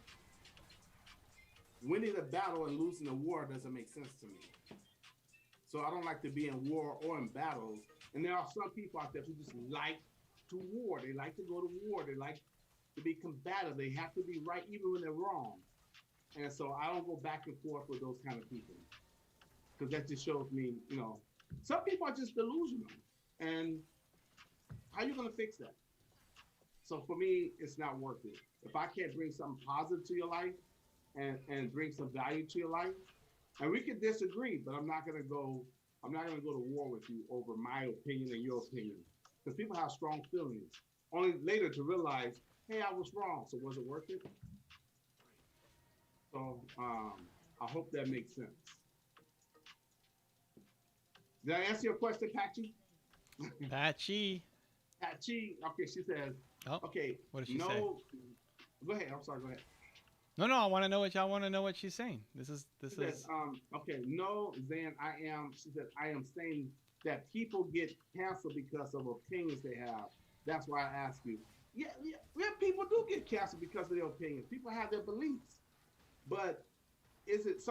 winning the battle and losing the war doesn't make sense to me. So I don't like to be in war or in battles. And there are some people out there who just like to war. They like to go to war. They like to be combative. They have to be right even when they're wrong. And so I don't go back and forth with those kind of people. Because that just shows me, some people are just delusional. And how are you going to fix that? So for me, it's not worth it. If I can't bring something positive to your life and bring some value to your life, and we can disagree, but I'm not gonna go to war with you over my opinion and your opinion. Because people have strong feelings. Only later to realize, hey, I was wrong. So was it worth it? So I hope that makes sense. Did I answer your question, Patchy? Patchy. Patchy. Okay, she says. Oh, okay. What did she say? Go ahead. I'm sorry. Go ahead. No, I want to know what she's saying. This is. Okay, no, Zan, she said, I am saying that people get canceled because of opinions they have. That's why I ask you. Yeah, people do get canceled because of their opinions. People have their beliefs. But is it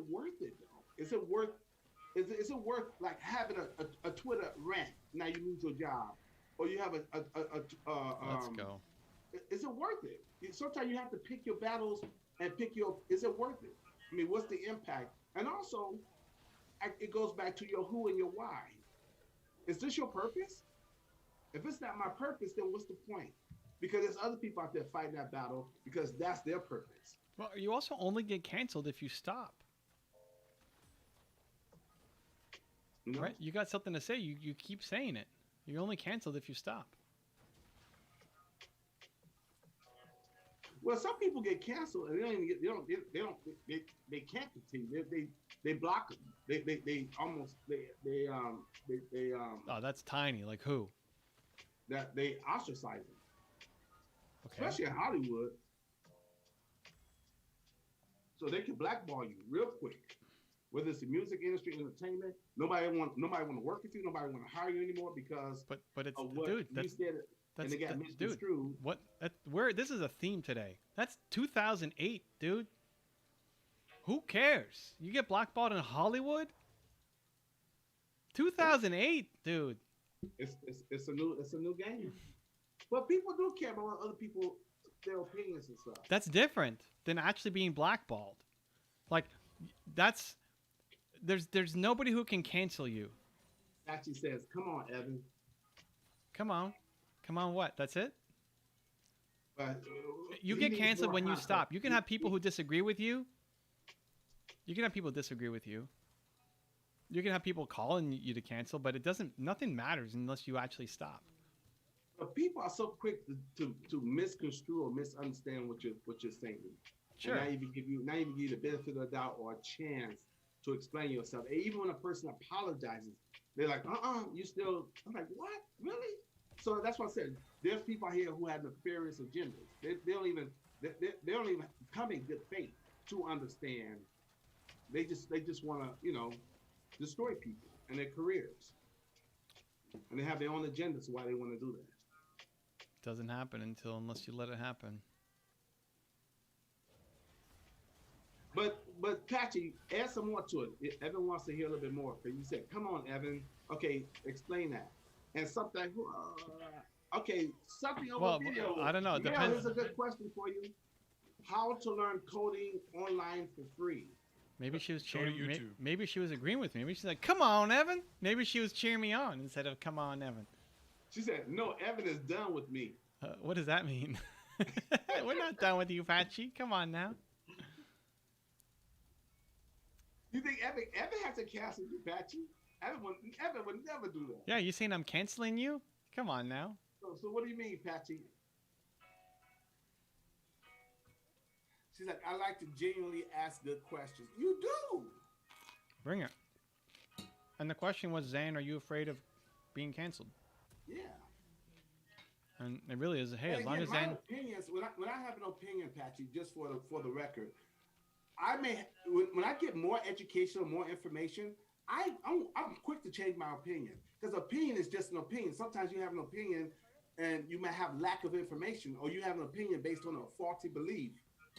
worth it though? Is it worth like having a Twitter rant, now you lose your job? Or you have Let's go. Is it worth it? Sometimes you have to pick your battles and is it worth it? I mean, what's the impact? And also, it goes back to your who and your why. Is this your purpose? If it's not my purpose, then what's the point? Because there's other people out there fighting that battle because that's their purpose. Well, you also only get canceled if you stop. Right? You got something to say. You keep saying it. You're only canceled if you stop. Well, some people get canceled and they can't continue. They block them. Oh, that's tiny. Like who? That they ostracize them. Okay. Especially in Hollywood. So they can blackball you real quick. Whether it's the music industry, entertainment, nobody want to work with you. Nobody want to hire you anymore because but it's of what dude. you said. And they got misconstrued. What? This is a theme today. That's 2008, dude. Who cares? You get blackballed in Hollywood? 2008, dude. It's a new game. But people do care about what other people their opinions and stuff. That's different than actually being blackballed. Like, there's nobody who can cancel you. Actually says, "Come on, Evan." Come on, what? That's it. But You he get needs canceled more when you content. stop. You can have people who disagree with you. You can have people disagree with you. You can have people calling you to cancel, but it doesn't. Nothing matters unless you actually stop. But people are so quick to misconstrue or misunderstand what you're saying. Sure. And now even give you the benefit of the doubt or a chance to explain yourself. And even when a person apologizes, they're like, you still. I'm like, what? Really? So that's what I said. There's people out here who have nefarious agendas. They don't even come in good faith to understand. They just want to destroy people and their careers, and they have their own agendas why they want to do that. Doesn't happen unless you let it happen. But Kachi, add some more to it. Evan wants to hear a little bit more. Because you said, "Come on, Evan. Okay, explain that." And something. Something over video. I don't know. It Yeah, depends. here's a good question for you. How to learn coding online for free? Maybe she was Go to cheering. YouTube. Maybe she was agreeing with me. Maybe she's like, "Come on, Evan." Maybe she was cheering me on instead of "Come on, Evan." She said, "No, Evan is done with me." What does that mean? We're not done with you, Patchy. Come on now. You think Evan has to cancel you, Patchy? Evan would never do that. Yeah, you saying I'm canceling you? Come on now. So what do you mean, Patchy? She's like, "I like to genuinely ask good questions." You do. Bring it. And the question was, Zane, are you afraid of being canceled? Yeah. And it really is. Hey, And as long again, as my Zane. opinions, when I have an opinion, Patchy, just for the record, when I get more education or more information, I'm quick to change my opinion, because opinion is just an opinion. Sometimes you have an opinion and you may have lack of information, or you have an opinion based on a faulty belief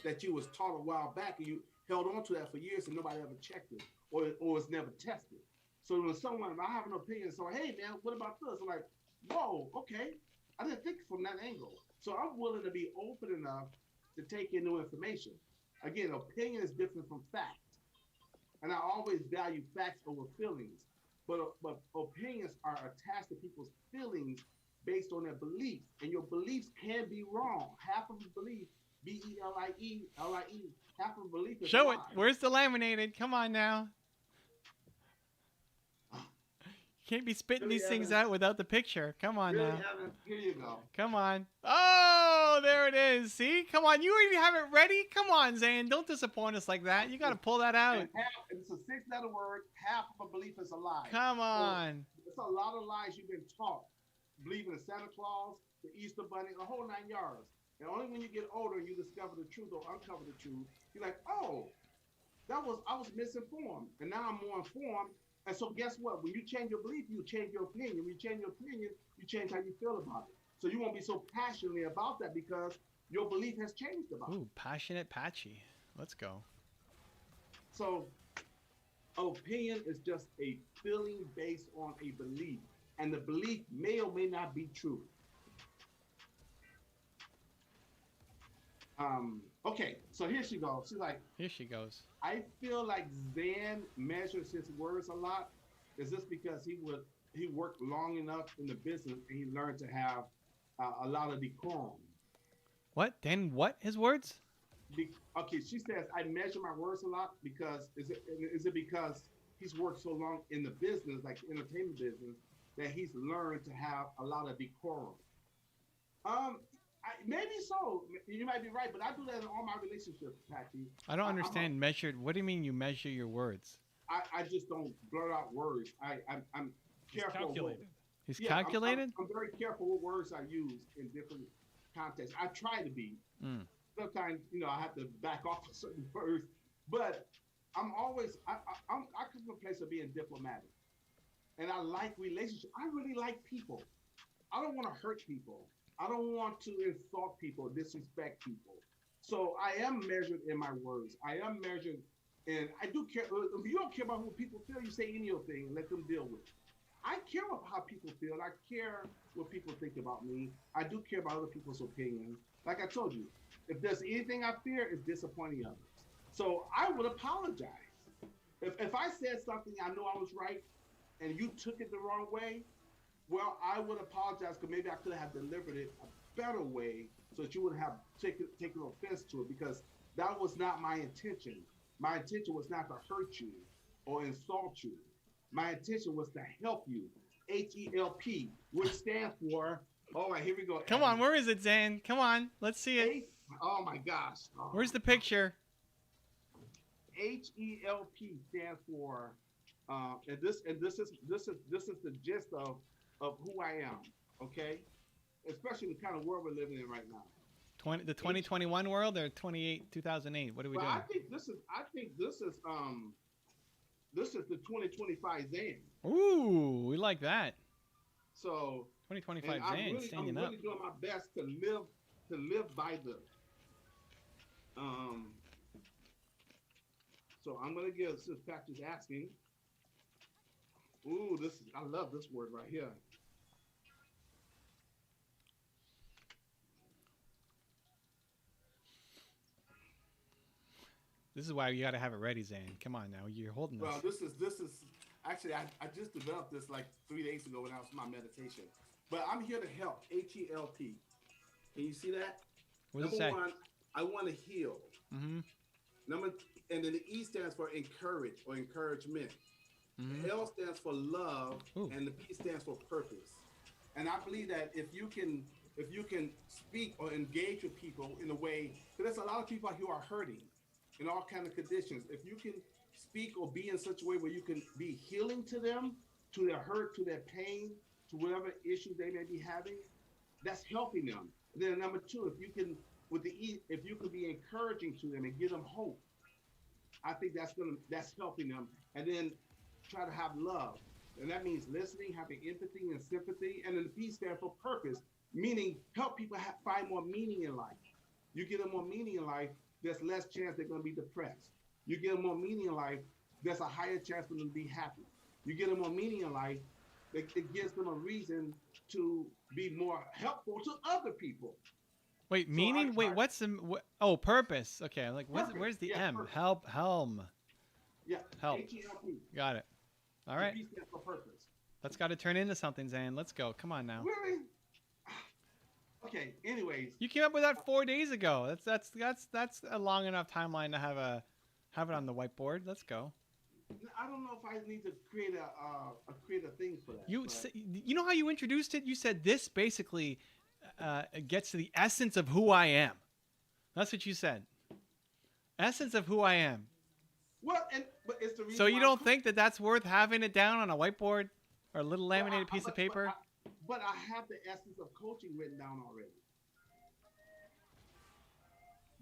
that you was taught a while back, and you held on to that for years and nobody ever checked it, or it's never tested. So when I have an opinion, so hey man, what about this? I'm like, whoa, okay, I didn't think from that angle. So I'm willing to be open enough to take in new information. Again, opinion is different from fact, and I always value facts over feelings. But opinions are attached to people's feelings based on their beliefs, and your beliefs can be wrong. Half of a belief, BELIE, half of a belief is Show a it. lie. Where's the laminated? Come on now. You can't be spitting Really, these things Evan? out without the picture. Come on Really, now. Evan? Here you go. Come on. Oh, there it is. See? Come on. You already have it ready? Come on, Zane. Don't disappoint us like that. You got to pull that out. And it's a 6-letter word. Half of a belief is a lie. Come on. So it's a lot of lies you've been taught. Believing in Santa Claus, the Easter Bunny, the whole 9 yards. And only when you get older, you discover the truth or uncover the truth. You're like, oh, I was misinformed, and now I'm more informed. And so guess what? When you change your belief, you change your opinion. When you change your opinion, you change how you feel about it. So you won't be so passionately about that because your belief has changed about it. Ooh, passionate Patchy. Let's go. So opinion is just a feeling based on a belief, and the belief may or may not be true. Okay, so here she goes. She's like, Here she goes. I feel like Zan measures his words a lot. Is this because he worked long enough in the business and he learned to have a lot of decorum? What? Dan, what? His words? Okay, she says I measure my words a lot because is it because he's worked so long in the business, like the entertainment business, that he's learned to have a lot of decorum? Maybe so. You might be right, but I do that in all my relationships, Patchy. I don't understand measured. What do you mean you measure your words? I just don't blurt out words. I'm He's careful. calculated. He's Yeah, calculated? I'm very careful what words I use in different contexts. I try to be. Mm. Sometimes, I have to back off of certain words, but I'm always, I come from a place of being diplomatic, and I like relationships. I really like people. I don't want to hurt people. I don't want to insult people, disrespect people. So I am measured in my words. I am measured, and I do care. If you don't care about what people feel, you say any old thing and let them deal with it. I care about how people feel. I care what people think about me. I do care about other people's opinions. Like I told you, if there's anything I fear, it's disappointing others. So I would apologize. If I said something I know I was right and you took it the wrong way, well, I would apologize because maybe I could have delivered it a better way so that you would have taken offense to it because that was not my intention. My intention was not to hurt you or insult you. My intention was to help you. HELP, which stands for, all right, here we go. Come on, where is it, Zan? Come on, let's see it. Oh my gosh. Oh. Where's the picture? HELP stands for, and this is the gist of who I am. Okay, especially the kind of world we're living in right now. The 2021 world or 2008? What are we doing? I think this is the 2025 Zan. Ooh, we like that. So 2025 Zan standing I'm up. really doing my best to live by the. So I'm gonna give, since Patrick's asking. Ooh, I love this word right here. This is why you got to have it ready, Zan. Come on now, you're holding this. Well, this is actually I just developed this like 3 days ago when I was in my meditation. But I'm here to help. HELP. Can you see that? What does it say? Number one, I want to heal. Mm-hmm. And then the E stands for encourage or encouragement. Mm-hmm. L stands for love, and the P stands for purpose. And I believe that if you can speak or engage with people in a way, because there's a lot of people who are hurting in all kinds of conditions. If you can speak or be in such a way where you can be healing to them, to their hurt, to their pain, to whatever issues they may be having, that's helping them. And then number two, if you can be encouraging to them and give them hope, I think that's helping them. And then try to have love. And that means listening, having empathy and sympathy. And then the P stands for purpose, meaning help people find more meaning in life. You give them more meaning in life, there's less chance they're going to be depressed. You give them more meaning in life, there's a higher chance for them to be happy. You give them more meaning in life, it gives them a reason to be more helpful to other people. Wait, meaning? What's the? Oh, purpose. Okay, I'm like, where's the M? Purpose. Helm. Yeah. Help. HELP. Got it. All right. The P stands for purpose. That's got to turn into something, Zan. Let's go. Come on now. Really? Okay. Anyways. You came up with that 4 days ago. That's a long enough timeline to have it on the whiteboard. Let's go. I don't know if I need to create a thing for that. You know how you introduced it? You said this basically gets to the essence of who I am. That's what you said. Essence of who I am. Well, but it's the reason. So you don't think that that's worth having it down on a whiteboard or a little laminated piece of paper? But I have the essence of coaching written down already.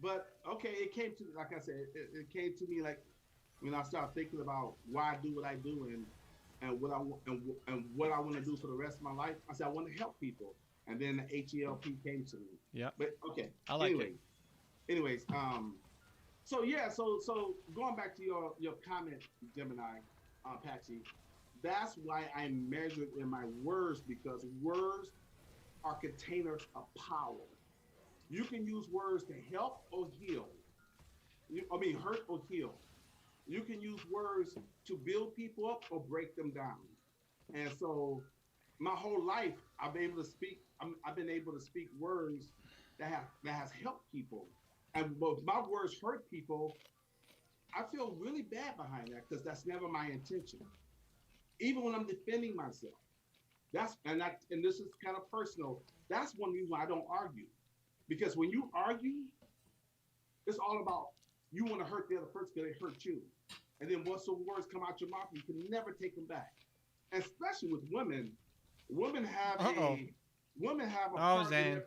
But okay, it came to, like I said, it came to me like when I started thinking about why I do what I do and what I want to do for the rest of my life. I said I want to help people, and then the HELP came to me. Yeah. But okay, I like it. Anyways, so yeah, so going back to your comment, Gemini, Patsy, that's why I measured in my words, because words are containers of power. You can use words to help or heal. Hurt or heal. You can use words to build people up or break them down. And so my whole life, I've been able to speak words that has helped people. And both my words hurt people, I feel really bad behind that because that's never my intention. Even when I'm defending myself, and this is kind of personal. That's one reason why I don't argue, because when you argue, it's all about you want to hurt the other person because they hurt you, and then once some words come out your mouth, you can never take them back. And especially with women, women have a part in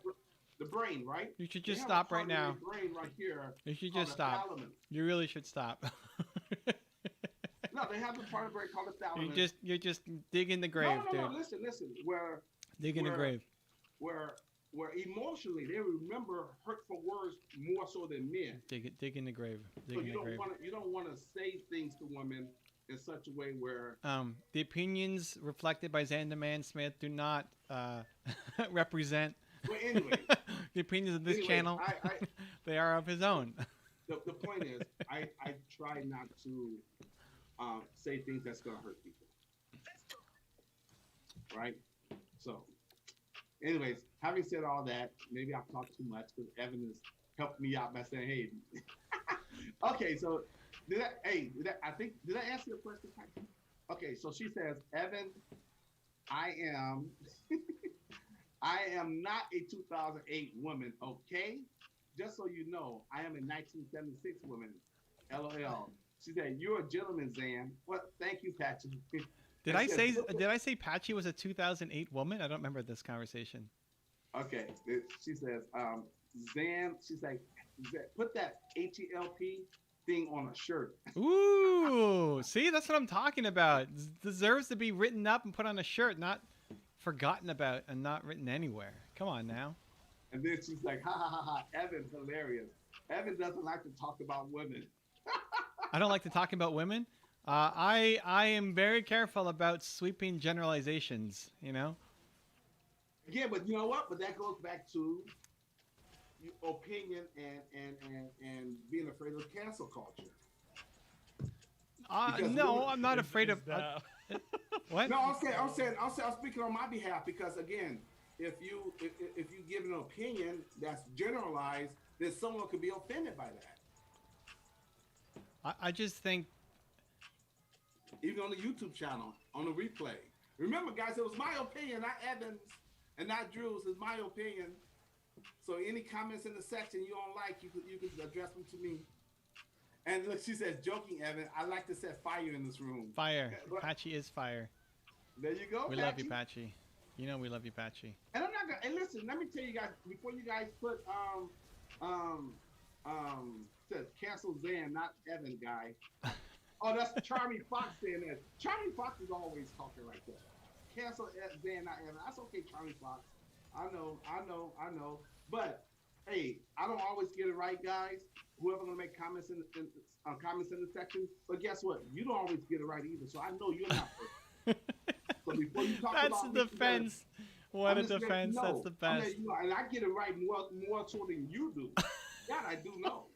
the brain, right? You should just stop right now. Brain right here. You should just stop. Thalamus. You really should stop. No, they have the part of the brain called the thalamus. You're just digging the grave, dude. No, listen. Digging the grave. Where emotionally they remember hurtful words more so than men. Dig in the grave. So you don't want to say things to women in such a way where the opinions reflected by Xander Man Smith do not represent. Well, anyway, The opinions of this Anyways, channel, they are of his own. the point is, I try not to say things that's gonna hurt people, right? So, anyways, having said all that, maybe I've talked too much because Evan has helped me out by saying, "Hey." Okay, so did I answer your question? Okay, so she says, Evan, I am not a 2008 woman, okay? Just so you know, I am a 1976 woman. LOL. She said, "You're a gentleman, Zan." Well, thank you, Patrick. Did I say Patchy was a 2008 woman? I don't remember this conversation. Okay, she says, Zan, she's like, put that H-E-L-P thing on a shirt. Ooh, see, that's what I'm talking about. Deserves to be written up and put on a shirt, not forgotten about and not written anywhere. Come on now. And then she's like, ha ha ha ha, Evan's hilarious. Evan doesn't like to talk about women. I don't like to talk about women. I am very careful about sweeping generalizations, you know? Yeah, but you know what? But that goes back to opinion and being afraid of cancel culture. No, I'm not afraid of. What? No, I'm speaking on my behalf because again, if you give an opinion that's generalized, then someone could be offended by that. I just think, even on the YouTube channel, on the replay. Remember, guys, it was my opinion, not Evan's and not Drew's. It's my opinion. So any comments in the section you don't like, you can address them to me. And look, she says, joking, Evan, I like to set fire in this room. Fire. Patchy is fire. There you go, We Patchy. love you, Patchy. You know we love you, Patchy. And I'm not gonna. And listen, let me tell you guys before you guys put says cancel Zan, not Evan guy. Oh, that's Charmy Fox saying that. Charmy Fox is always talking like that. Cancel Zan, not Evan. That's okay, Charmy Fox. I know. But hey, I don't always get it right, guys. Whoever gonna make comments in the section, but guess what? You don't always get it right either. So I know you're not perfect. So before you talk That's about the defense. What a defense. That's the best. And I get it right more so than you do. That I do know.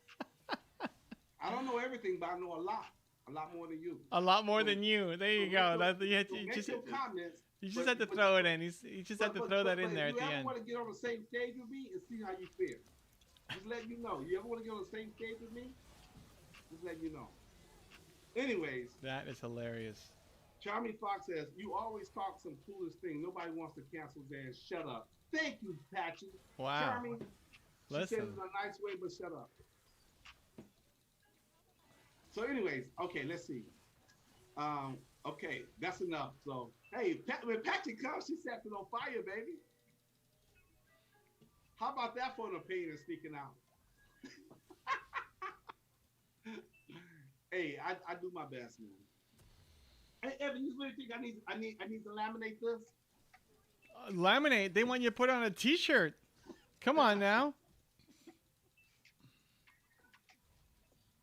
I don't know everything, but I know a lot. A lot more than you. A lot more than you. There you go. You just had to throw it in. You just had to throw that in there at the end. If you ever want to get on the same stage with me and see how you feel, just let you know. You ever want to get on the same stage with me? Just let you know. Anyways. That is hilarious. Charmy Fox says, you always talk some coolest thing. Nobody wants to cancel Dan. Shut up. Thank you, Patchy. Wow. Charmy. Listen. She said it in a nice way, but shut up. So anyways, okay, let's see. Okay, that's enough. So, hey, when Patchy comes, she sets it on fire, baby. How about that for an opinion speaking out? Hey, I do my best, man. Hey, Evan, you really think I need to laminate this? Laminate? They want you to put on a T-shirt. Come on now.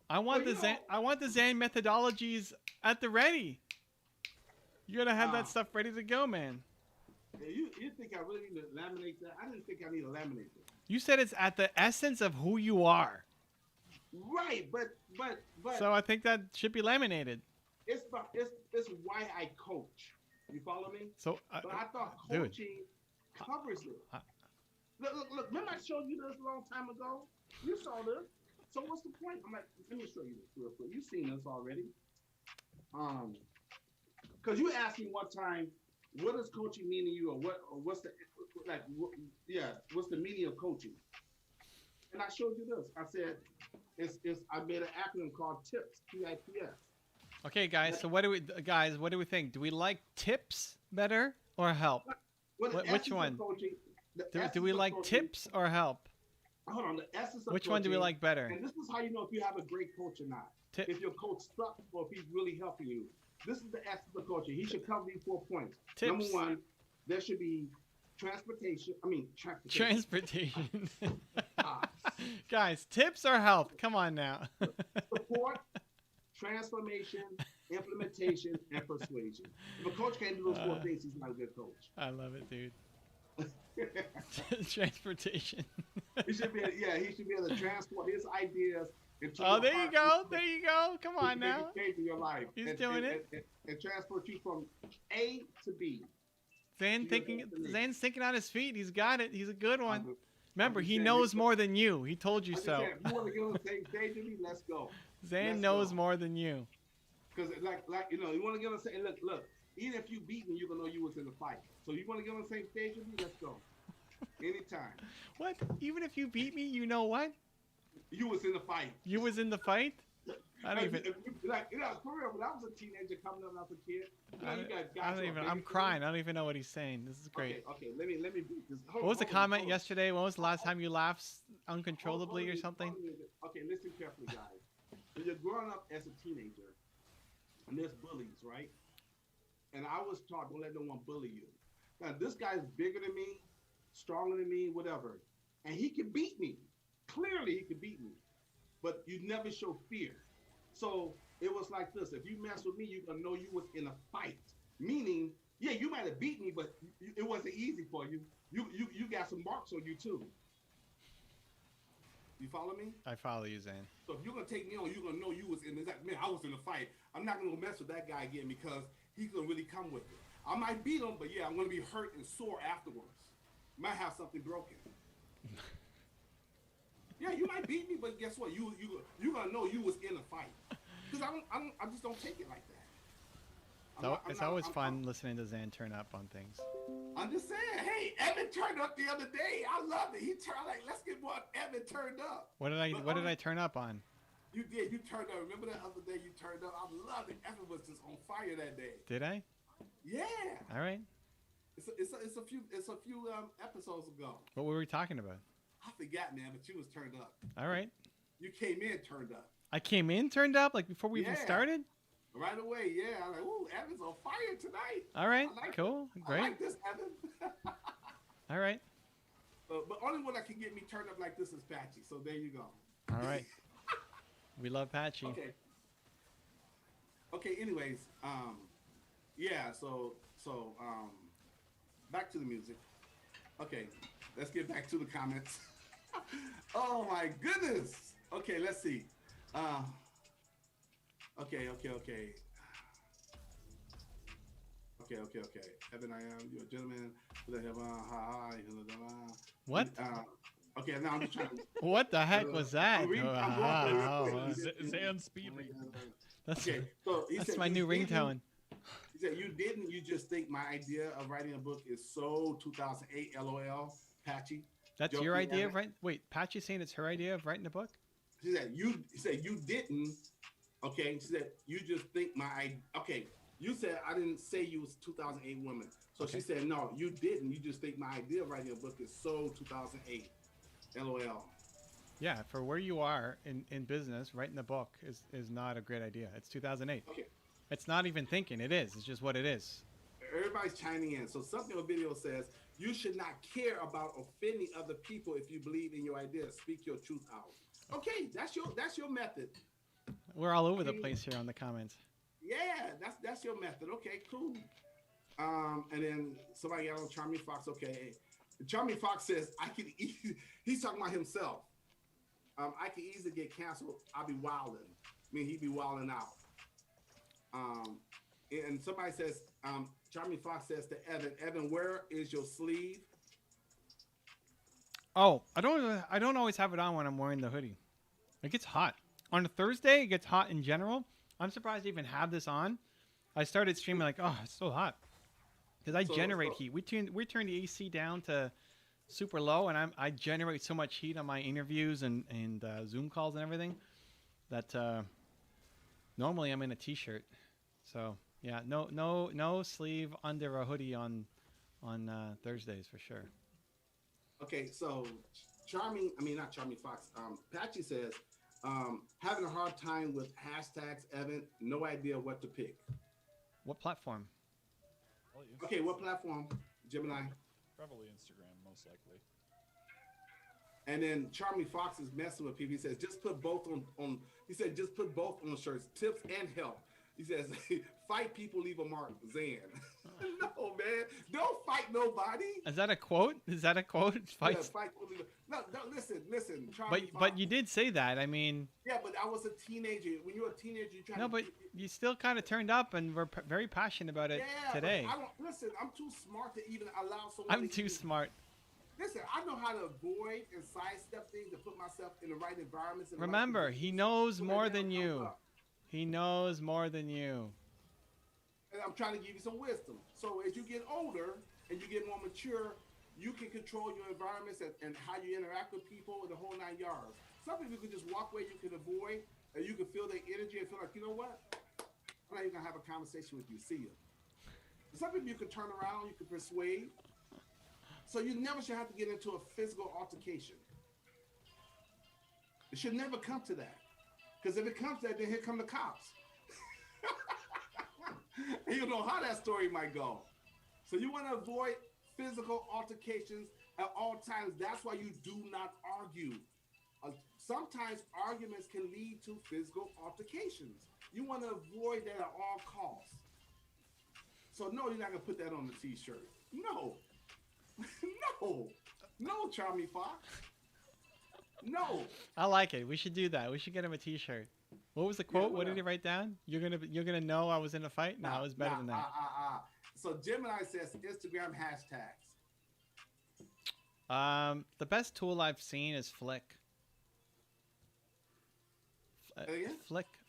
I want the Zan methodologies at the ready. You gotta have that stuff ready to go, man. You think I really need to laminate that? I didn't think I need to laminate that. You said it's at the essence of who you are. Right, but. So I think that should be laminated. It's why I coach. You follow me? So, but I thought coaching covers it. Look. Remember I showed you this a long time ago? You saw this. So what's the point? I'm like, let me show you this real quick. You've seen this already. Because you asked me one time, what does coaching mean to you, or what's the meaning of coaching? And I showed you this. I said, I made an acronym called TIPS, TIPS. Okay, guys. So what do we think? Do we like tips better or help? Which one? Do we like tips or help? Hold on. The essence of which coaching, one do we like better? And this is how you know if you have a great coach or not. If your coach sucks or if he's really helping you. This is the essence of coaching. He should cover these 4 points. Tips. Number one, there should be transportation. Guys, tips or help? Come on now. Support, transformation, implementation, and persuasion. If a coach can't do those 4 things, he's not a good coach. I love it, dude. Transportation. He should be, he should be able to transport his ideas into Oh, your there you heart. go. There you go. Come Which on make now. a change in your life. He's and, doing and, it. and, and transport you from A to B. Zan to your thinking. destination. Zan's thinking on his feet. He's got it. He's a good I'm one. just- Remember, I'm just he saying, knows we- more than you. He told you I'm just so. saying, if you want to get on the same stage with me, let's go. Zan Let's knows go. more than you. Because you want to get on the same. Look. Even if you beat me, you're gonna know you was in the fight. So you want to get on the same stage with me? Let's go. Anytime. What? Even if you beat me, you know what? You was in the fight. You was in the fight. I don't even. For real. When I was a teenager coming up, when I was a kid. I don't even. I'm crying. I don't even know what he's saying. This is great. Okay. Let me beat this. What was the comment yesterday? When was the last time you laughed uncontrollably or something? Okay, listen carefully, guys. When you're growing up as a teenager, and there's bullies, right? And I was taught, don't let no one bully you. Now, this guy's bigger than me, stronger than me, whatever. And he can beat me. Clearly, he could beat me. But you never show fear. So it was like this. If you mess with me, you're going to know you was in a fight. Meaning, yeah, you might have beat me, but it wasn't easy for you. You got some marks on you, too. You follow me? I follow you, Zan. So if you're going to take me on, you're going to know you was in this. Man, I was in a fight. I'm not going to mess with that guy again because he's going to really come with it. I might beat him, but yeah, I'm going to be hurt and sore afterwards. Might have something broken. Yeah, you might beat me, but guess what? You're going to know you was in a fight. Because I just don't take it like that. It's always fun listening to Zan turn up on things. I'm just saying, hey, Evan turned up the other day. I loved it. He turned let's get more Evan turned up. What did I turn up on? You did. You turned up. Remember that other day you turned up? I loved it. Evan was just on fire that day. Did I? Yeah. All right. It's a few episodes ago. What were we talking about? I forgot, man, but you was turned up. All right. You came in turned up. I came in turned up like before we even started? Right away, yeah. I'm like, ooh, Evan's on fire tonight. All right. Like Cool. Great. I like this, Evan. All right. But only one that can get me turned up like this is Patchy. So there you go. All right. We love Patchy. Okay. Anyways, yeah. So back to the music. Okay, let's get back to the comments. Oh my goodness. Okay, let's see. Okay. Evan, I am you're a gentleman. What? Okay, now I'm just trying to. What the heck was that? I'm going through it. Zan's speed reading. That's So he that's said, my new ringtone. He said, you just think my idea of writing a book is so 2008 LOL, Patchy. That's Joking, your idea Evan. of writing? Wait, Patchy's saying it's her idea of writing a book? He said, you didn't. Okay, she said, you just think okay, you said I didn't say you was 2008 woman. So Okay. she said, no, you didn't. You just think my idea of writing a book is so 2008. LOL. Yeah, for where you are in business, writing a book is not a great idea. It's 2008. Okay. It's not even thinking. It is. It's just what it is. Everybody's chiming in. So something on video says, you should not care about offending other people if you believe in your idea. Speak your truth out. Okay, that's your method. We're all over the place here on the comments. Yeah, that's your method. Okay, cool. And then somebody got on Charming Fox. Okay, Charming Fox says he's talking about himself. I can easily get canceled. I'll be wilding. I mean, he'd be wilding out. And somebody says, Charming Fox says to Evan, where is your sleeve? Oh, I don't always have it on when I'm wearing the hoodie. It gets hot. On a Thursday, it gets hot in general. I'm surprised I even have this on. I started streaming like, oh, it's so hot. Because I generate heat. We turn the AC down to super low, and I generate so much heat on my interviews and Zoom calls and everything that normally I'm in a t-shirt. So yeah, no sleeve under a hoodie on Thursdays for sure. Okay, so not Charming Fox. Patchy says, having a hard time with hashtags, Evan, no idea what to pick. What platform? Okay, what platform? Gemini. Probably Instagram, most likely. And then Charming Fox is messing with people. He says, just put both on. He said, just put both on shirts, tips and help. He says, "Fight people, leave a mark." Zan. No, man, don't fight nobody. Is that a quote? Is that a quote? Yeah, Fights. fight people, leave a... No, no, listen, But Charlie but Fox. you did say that. I mean, Yeah, but I was a teenager. When you're a teenager, you try no, to. but you still kind of turned up, and we're very passionate about it Yeah, today. but I don't listen. I'm too smart to even allow someone. I'm to too even- smart. Listen, I know how to avoid and sidestep things to put myself in the right environments. And the right Remember, he conditions knows so that more never than comes you. up. He knows more than you. And I'm trying to give you some wisdom. So as you get older and you get more mature, you can control your environments and how you interact with people and the whole 9 yards. Some people can just walk away, you can avoid, and you can feel their energy and feel like, you know what? I'm not even gonna have a conversation with you. See you. Some people you can turn around, you can persuade. So you never should have to get into a physical altercation. It should never come to that. Because if it comes to that, then here come the cops. And you know how that story might go. So you want to avoid physical altercations at all times. That's why you do not argue. Sometimes arguments can lead to physical altercations. You want to avoid that at all costs. So no, you're not gonna put that on the t-shirt. No. No, Charmy Fox. No. I like it. We should do that. We should get him a T-shirt. What was the quote? What did whatever. he write down? You're gonna know I was in a fight. No, it was better than that. So Gemini says Instagram hashtags. The best tool I've seen is Flick. Say again?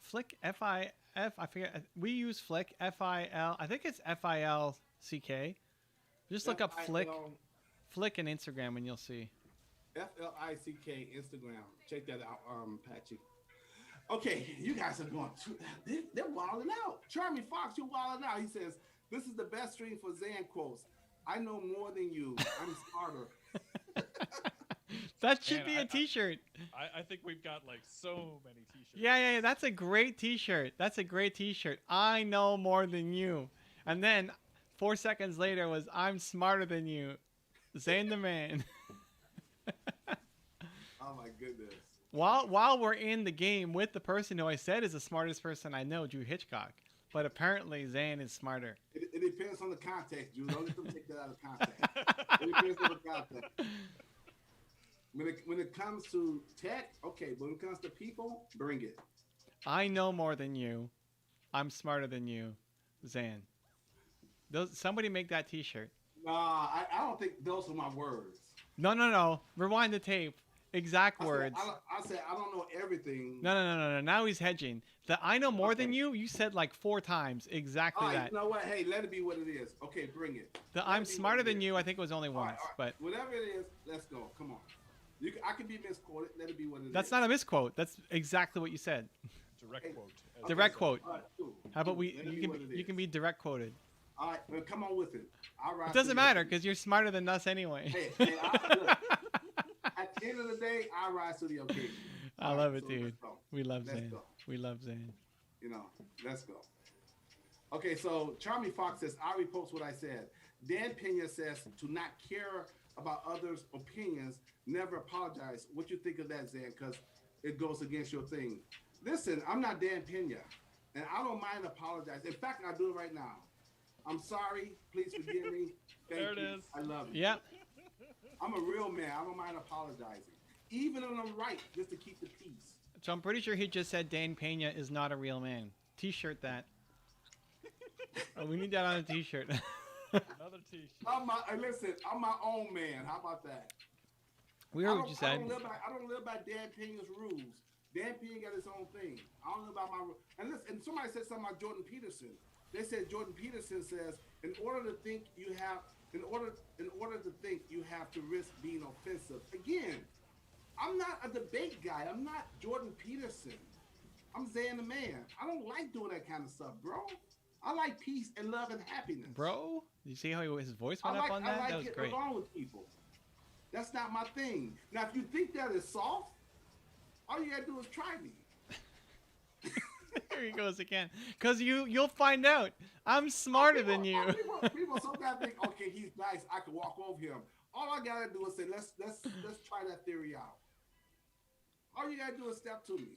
Flick, F-I-F. I forget. We use Flick, F-I-L. I think it's F-I-L-C-K. Just look up Flick, Flick and Instagram, and you'll see. F-L-I-C-K Instagram. Check that out, Patchy. Okay, you guys are going too. They're wilding out. Charmy Fox, you're wilding out. He says, "This is the best stream for Zan quotes. I know more than you. I'm smarter." That should Man, be a T-shirt. I think we've got like so many T-shirts. Yeah. That's a great T-shirt. That's a great T-shirt. I know more than you. And then 4 seconds later was I'm smarter than you. Zane the man. Oh my goodness. While we're in the game with the person who I said is the smartest person I know, Drew Hitchcock. But apparently Zane is smarter. It depends on the context, Drew. Don't let them take that out of context. It depends on the context. When it comes to tech, okay, but when it comes to people, bring it. I know more than you. I'm smarter than you. Zan. Somebody make that T-shirt. Nah, I don't think those are my words. No. Rewind the tape. Exact words. I said I don't know everything. No. Now he's hedging. The I know more than you said like 4 times. Exactly All right, that. you know what? Hey, let it be what it is. Okay, bring it. The Let I'm it be smarter what it than is. you, I think it was only All right, once. all right. But Whatever it is, let's go. Come on. I can be misquoted. Let it be what it is. that's not a misquote. That's exactly what you said. Direct quote. as Direct they say. quote. All right, cool. How about Cool. Let it be what it you is. can be direct quoted. All right, well, come on with it. All right. It doesn't matter because you're smarter than us anyway. Hey, look, at the end of the day, I rise to the occasion. I All love right, it, so dude. let's go. We love Let's Zane. go. We love Zane. You know, let's go. Okay, so Charmy Fox says, I repost what I said. Dan Pena says, to not care about others' opinions, never apologize. What you think of that, Zan? Because it goes against your thing. Listen, I'm not Dan Pena, and I don't mind apologizing. In fact, I'll do it right now. I'm sorry. Please forgive me. Thank There it you. is. I love you. Yep. I'm a real man. I don't mind apologizing. Even when I'm right, just to keep the peace. So I'm pretty sure he just said Dan Pena is not a real man. T-shirt that. Oh, we need that on a T-shirt. Another T-shirt. Listen, I'm my own man. How about that? We heard what you I said. don't live by Dan Pena's rules. Dan Pena got his own thing. I don't live by my rules. And listen, and somebody said something about Jordan Peterson. They said Jordan Peterson says, in order to think you have to risk being offensive. Again, I'm not a debate guy. I'm not Jordan Peterson. I'm Zan the man. I don't like doing that kind of stuff, bro. I like peace and love and happiness. Bro, you see how his voice went I up on that? like That was getting great. along with people. That's not my thing. Now, if you think that is soft, all you gotta do is try me. Here he goes again. Cause you'll find out. I'm smarter than you. People sometimes think, okay, he's nice. I can walk over him. All I gotta do is say, let's try that theory out. All you gotta do is step to me.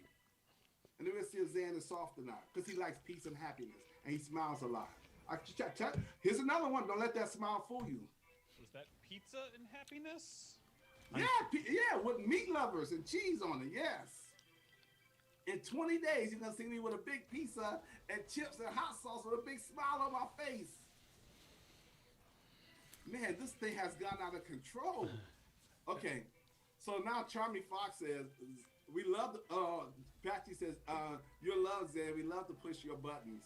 and then we'll see if Zan is soft or not, because he likes peace and happiness, and he smiles a lot. Here's another one. Don't let that smile fool you. Was that pizza and happiness? Yeah, with meat lovers and cheese on it. Yes. In 20 days, you're gonna see me with a big pizza and chips and hot sauce with a big smile on my face. Man, this thing has gone out of control. Okay, so now Charmy Fox says, we love, Patchy says, your love, Zan, we love to push your buttons.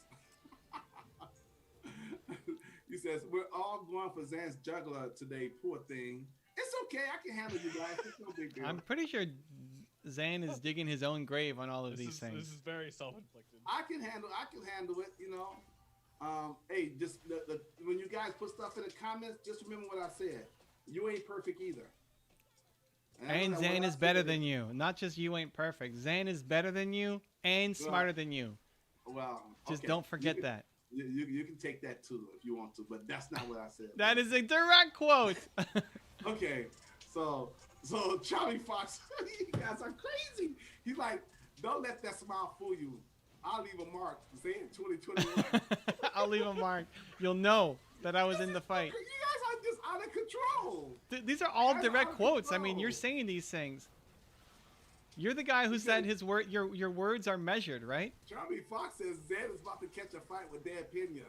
He says, we're all going for Zan's juggler today, poor thing. It's okay, I can handle you guys. It's no big deal. I'm pretty sure Zan is digging his own grave on all of these things. This is very self-inflicted. I can handle it, you know. Hey, just when you guys put stuff in the comments, just remember what I said. You ain't perfect either. And Zan is better than you. Not just you ain't perfect. Zan is better than you and smarter than you. Well, just don't forget that. You can take that too if you want to, but that's not what I said. That is a direct quote. Okay, so Charlie Fox, you guys are crazy. He's like, don't let that smile fool you. I'll leave a mark. Say it 2021. I'll leave a mark. You'll know that I was in the fight. You guys are just out of control. These are all direct quotes. I mean, you're saying these things. You're the guy who said his word. Your words are measured, right? Charlie Fox says Zan is about to catch a fight with Dan Pena,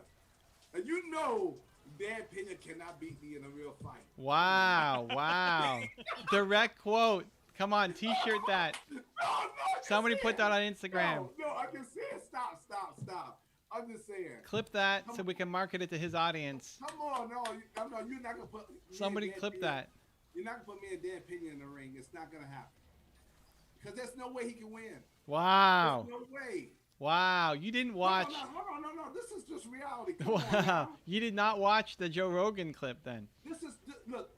and you know Dan Pena cannot beat me in a real fight. Wow, wow. Direct quote. Come on, T-shirt that. No, somebody put that on Instagram. No, I'm just saying. Stop. I'm just saying. Clip that so we can market it to his audience. Come on, no, you're not gonna put. Somebody clip that. You're not gonna put me and Dan Pena in the ring. It's not gonna happen. Because there's no way he can win. Wow. There's no way. Wow, you didn't watch. No. This is just reality. Wow, you did not watch the Joe Rogan clip then. Look.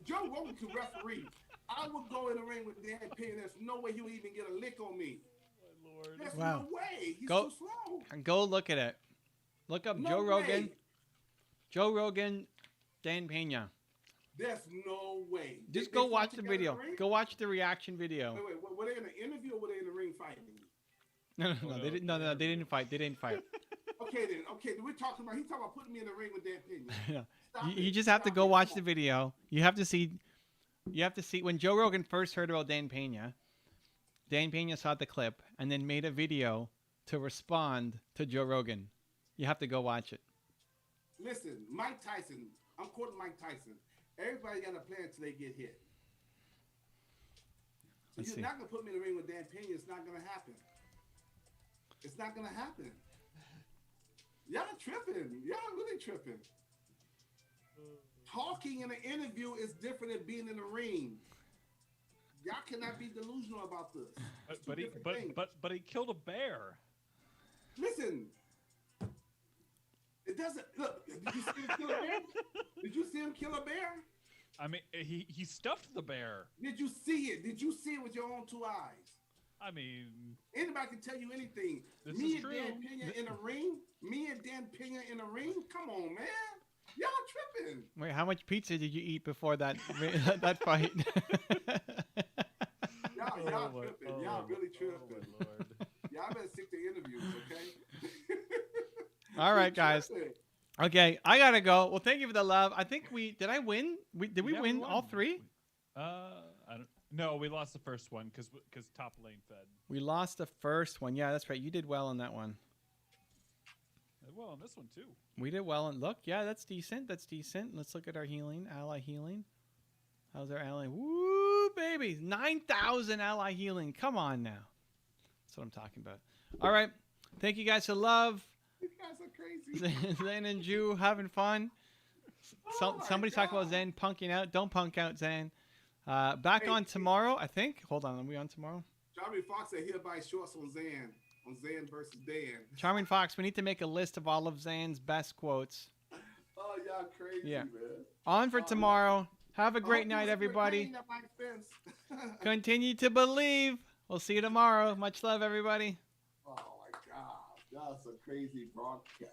Joe Rogan can referee. I would go in the ring with Dan Pena. There's no way he would even get a lick on me. My Lord. There's wow. no way. He's go, too slow. Go look at it. Look up Joe Rogan. Joe Rogan, Dan Pena. There's no way. Just go watch the video. Go watch the reaction video. Wait. Were they in an interview or were they in the ring fighting? No. They didn't. No, they didn't fight. They didn't fight. Okay. We're talking about. He's talking about putting me in the ring with Dan Pena. You just have to go watch the video. You have to see. When Joe Rogan first heard about Dan Pena saw the clip and then made a video to respond to Joe Rogan. You have to go watch it. Listen, Mike Tyson. I'm quoting Mike Tyson. Everybody got a plan until they get hit. So you're not gonna put me in the ring with Dan Pena. It's not gonna happen. It's not gonna happen. Y'all tripping. Y'all really tripping. Talking in an interview is different than being in the ring. Y'all cannot be delusional about this. But he killed a bear. Listen, it doesn't look. Did you see him kill a bear? Did you see him kill a bear? I mean, he stuffed the bear. Did you see it? Did you see it with your own two eyes? I mean, anybody can tell you anything. Me and Dan Pena in a ring. Me and Dan Pena in a ring. Come on, man. Y'all tripping. Wait, how much pizza did you eat before that that fight? Y'all tripping. Y'all really tripping. Y'all better stick to interviews, okay? All right, guys. Okay, I gotta go. Well, thank you for the love. I think did I win? Did we win all three? No, we lost the first one because top lane fed. We lost the first one. Yeah, that's right. You did well on that one. Well, on this one too. We did well. And look, yeah, that's decent. That's decent. Let's look at our healing, ally healing. How's our ally? Woo, baby. 9,000 ally healing. Come on now. That's what I'm talking about. All right. Thank you guys for love. You guys are crazy. Zan and Jew having fun. Somebody talk about Zan punking out. Don't punk out, Zan. Back on tomorrow, I think. Hold on. Are we on tomorrow? Charlie Fox said he'll buy shorts on Zan. On Zan versus Dan. Charming Fox, we need to make a list of all of Zan's best quotes. Oh, y'all crazy, man. On for tomorrow. Have a great night, everybody. Continue to believe. We'll see you tomorrow. Much love, everybody. Oh, my God. That's a crazy broadcast.